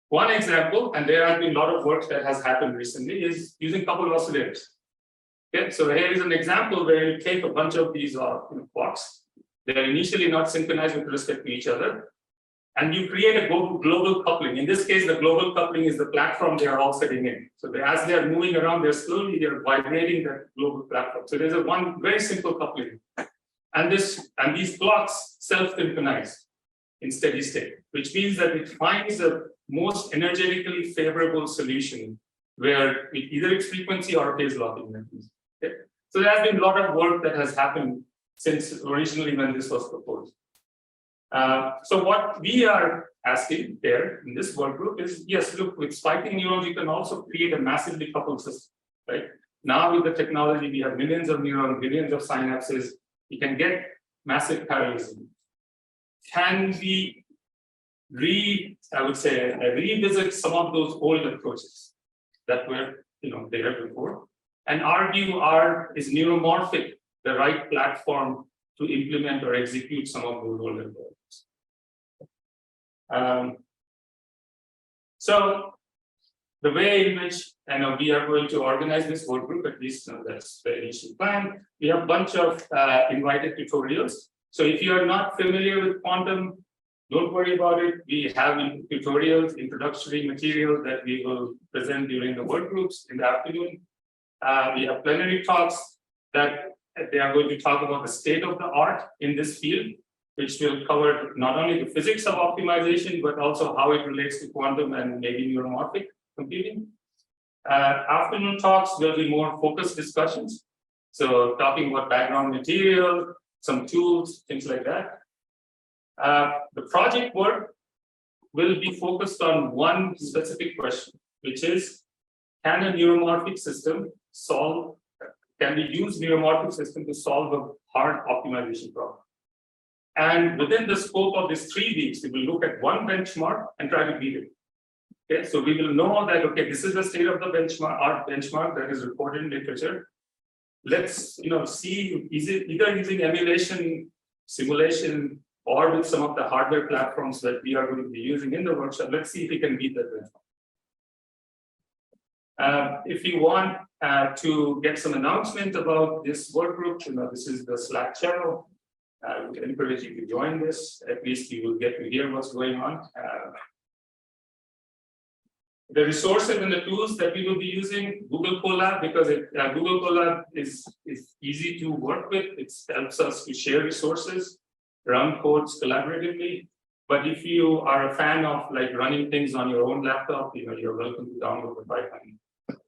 One example, and there has been a lot of work that has happened recently, is using coupled oscillators. Okay, so here is an example where you take a bunch of these clocks. They're initially not synchronized with respect to each other. And you create a global coupling. In this case, the global coupling is the platform they are all sitting in. So as they are moving around, they're vibrating that global platform. So there's one very simple coupling. And these clocks self-synchronize in steady state, which means that it finds the most energetically favorable solution where either its frequency or phase locking mechanism. Okay? So there has been a lot of work that has happened since originally when this was proposed. So what we are asking there in this work group is, yes, look, with spiking neurons, you can also create a massively coupled system, right? Now with the technology, we have millions of neurons, billions of synapses, you can get massive parallelism. Can we revisit some of those old approaches that were there before and argue, is neuromorphic the right platform to implement or execute some of those old algorithms? So the way in which we are going to organize this work group, at least that's the initial plan. We have a bunch of invited tutorials. So if you are not familiar with quantum, don't worry about it. We have tutorials, introductory material that we will present during the work groups in the afternoon. We have plenary talks that they are going to talk about the state of the art in this field, which will cover not only the physics of optimization, but also how it relates to quantum and maybe neuromorphic computing. Afternoon talks will be more focused discussions. So talking about background material, some tools, things like that. The project work will be focused on one specific question, which is, can a neuromorphic system can we use neuromorphic system to solve a hard optimization problem? And within the scope of these 3 weeks, we will look at one benchmark and try to beat it. Okay, so we will know that, okay, this is the state of the benchmark that is reported in literature. Let's see, is it either using emulation, simulation, or with some of the hardware platforms that we are going to be using in the workshop. Let's see if we can beat that benchmark. If you want to get some announcement about this work group, this is the Slack channel. I would encourage you to join this. At least you will get to hear what's going on. The resources and the tools that we will be using, Google Colab, because Google Colab is easy to work with. It helps us to share resources, run codes collaboratively. But if you are a fan of like running things on your own laptop, you're welcome to download the Python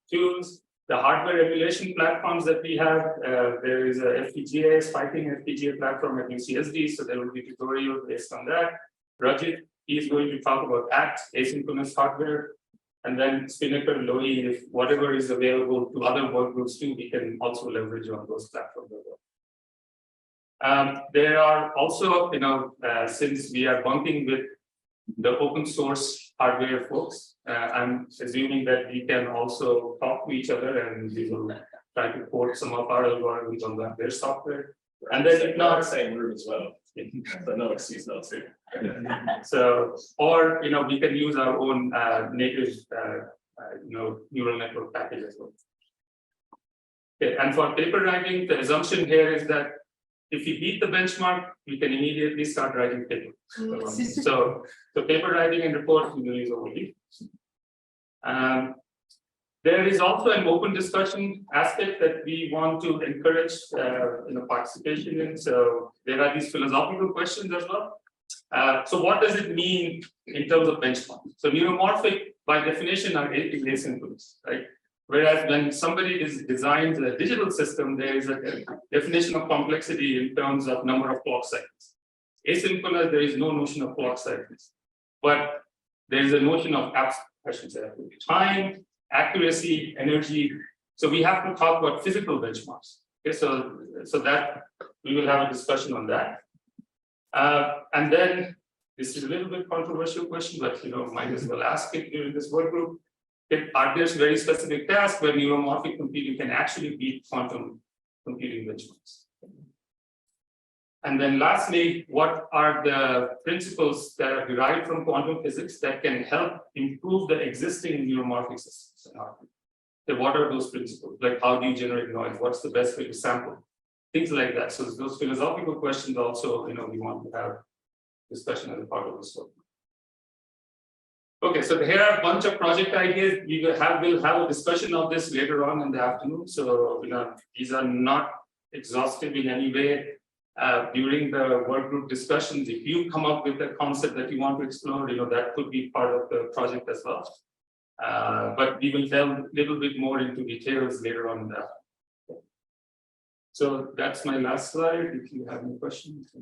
tools. The hardware emulation platforms that we have, there is a FPGA, Spiking FPGA platform at UCSD, so there will be tutorials based on that. Rajit, he's going to talk about ACT, asynchronous hardware. And then Spinnaker, Lowy, if whatever is available to other work groups too, we can also leverage on those platforms as well. There are also, since we are working with the open source hardware folks, I'm assuming that we can also talk to each other and we will try to port some of our algorithms on their software. And then if not, the same room as well. So no excuse not to. So, or we can use our own native neural network package as well. Okay, and for paper writing, the assumption here is that if we beat the benchmark, we can immediately start writing paper. So paper writing and reports we will use OOD. There is also an open discussion aspect that we want to encourage participation in. So there are these philosophical questions as well. So what does it mean in terms of benchmark? So neuromorphic by definition are asynchronous, right? Whereas when somebody designs a digital system, there is a definition of complexity in terms of number of clock cycles. Asynchronous, there is no notion of clock cycles, but there is a notion of time, accuracy, energy. So we have to talk about physical benchmarks. Okay, so that we will have a discussion on that. And then this is a little bit controversial question, but might as well ask it during this work group. Are there very specific tasks where neuromorphic computing can actually beat quantum computing benchmarks? And then lastly, what are the principles that are derived from quantum physics that can help improve the existing neuromorphic systems? So what are those principles? Like how do you generate noise? What's the best way to sample? Things like that. So those philosophical questions also, we want to have discussion as a part of this work. Okay, so here are a bunch of project ideas. We will have a discussion of this later on in the afternoon. So these are not exhaustive in any way. During the work group discussions, if you come up with a concept that you want to explore, that could be part of the project as well. But we will delve a little bit more into details later on in the afternoon. So that's my last slide. If you have any questions.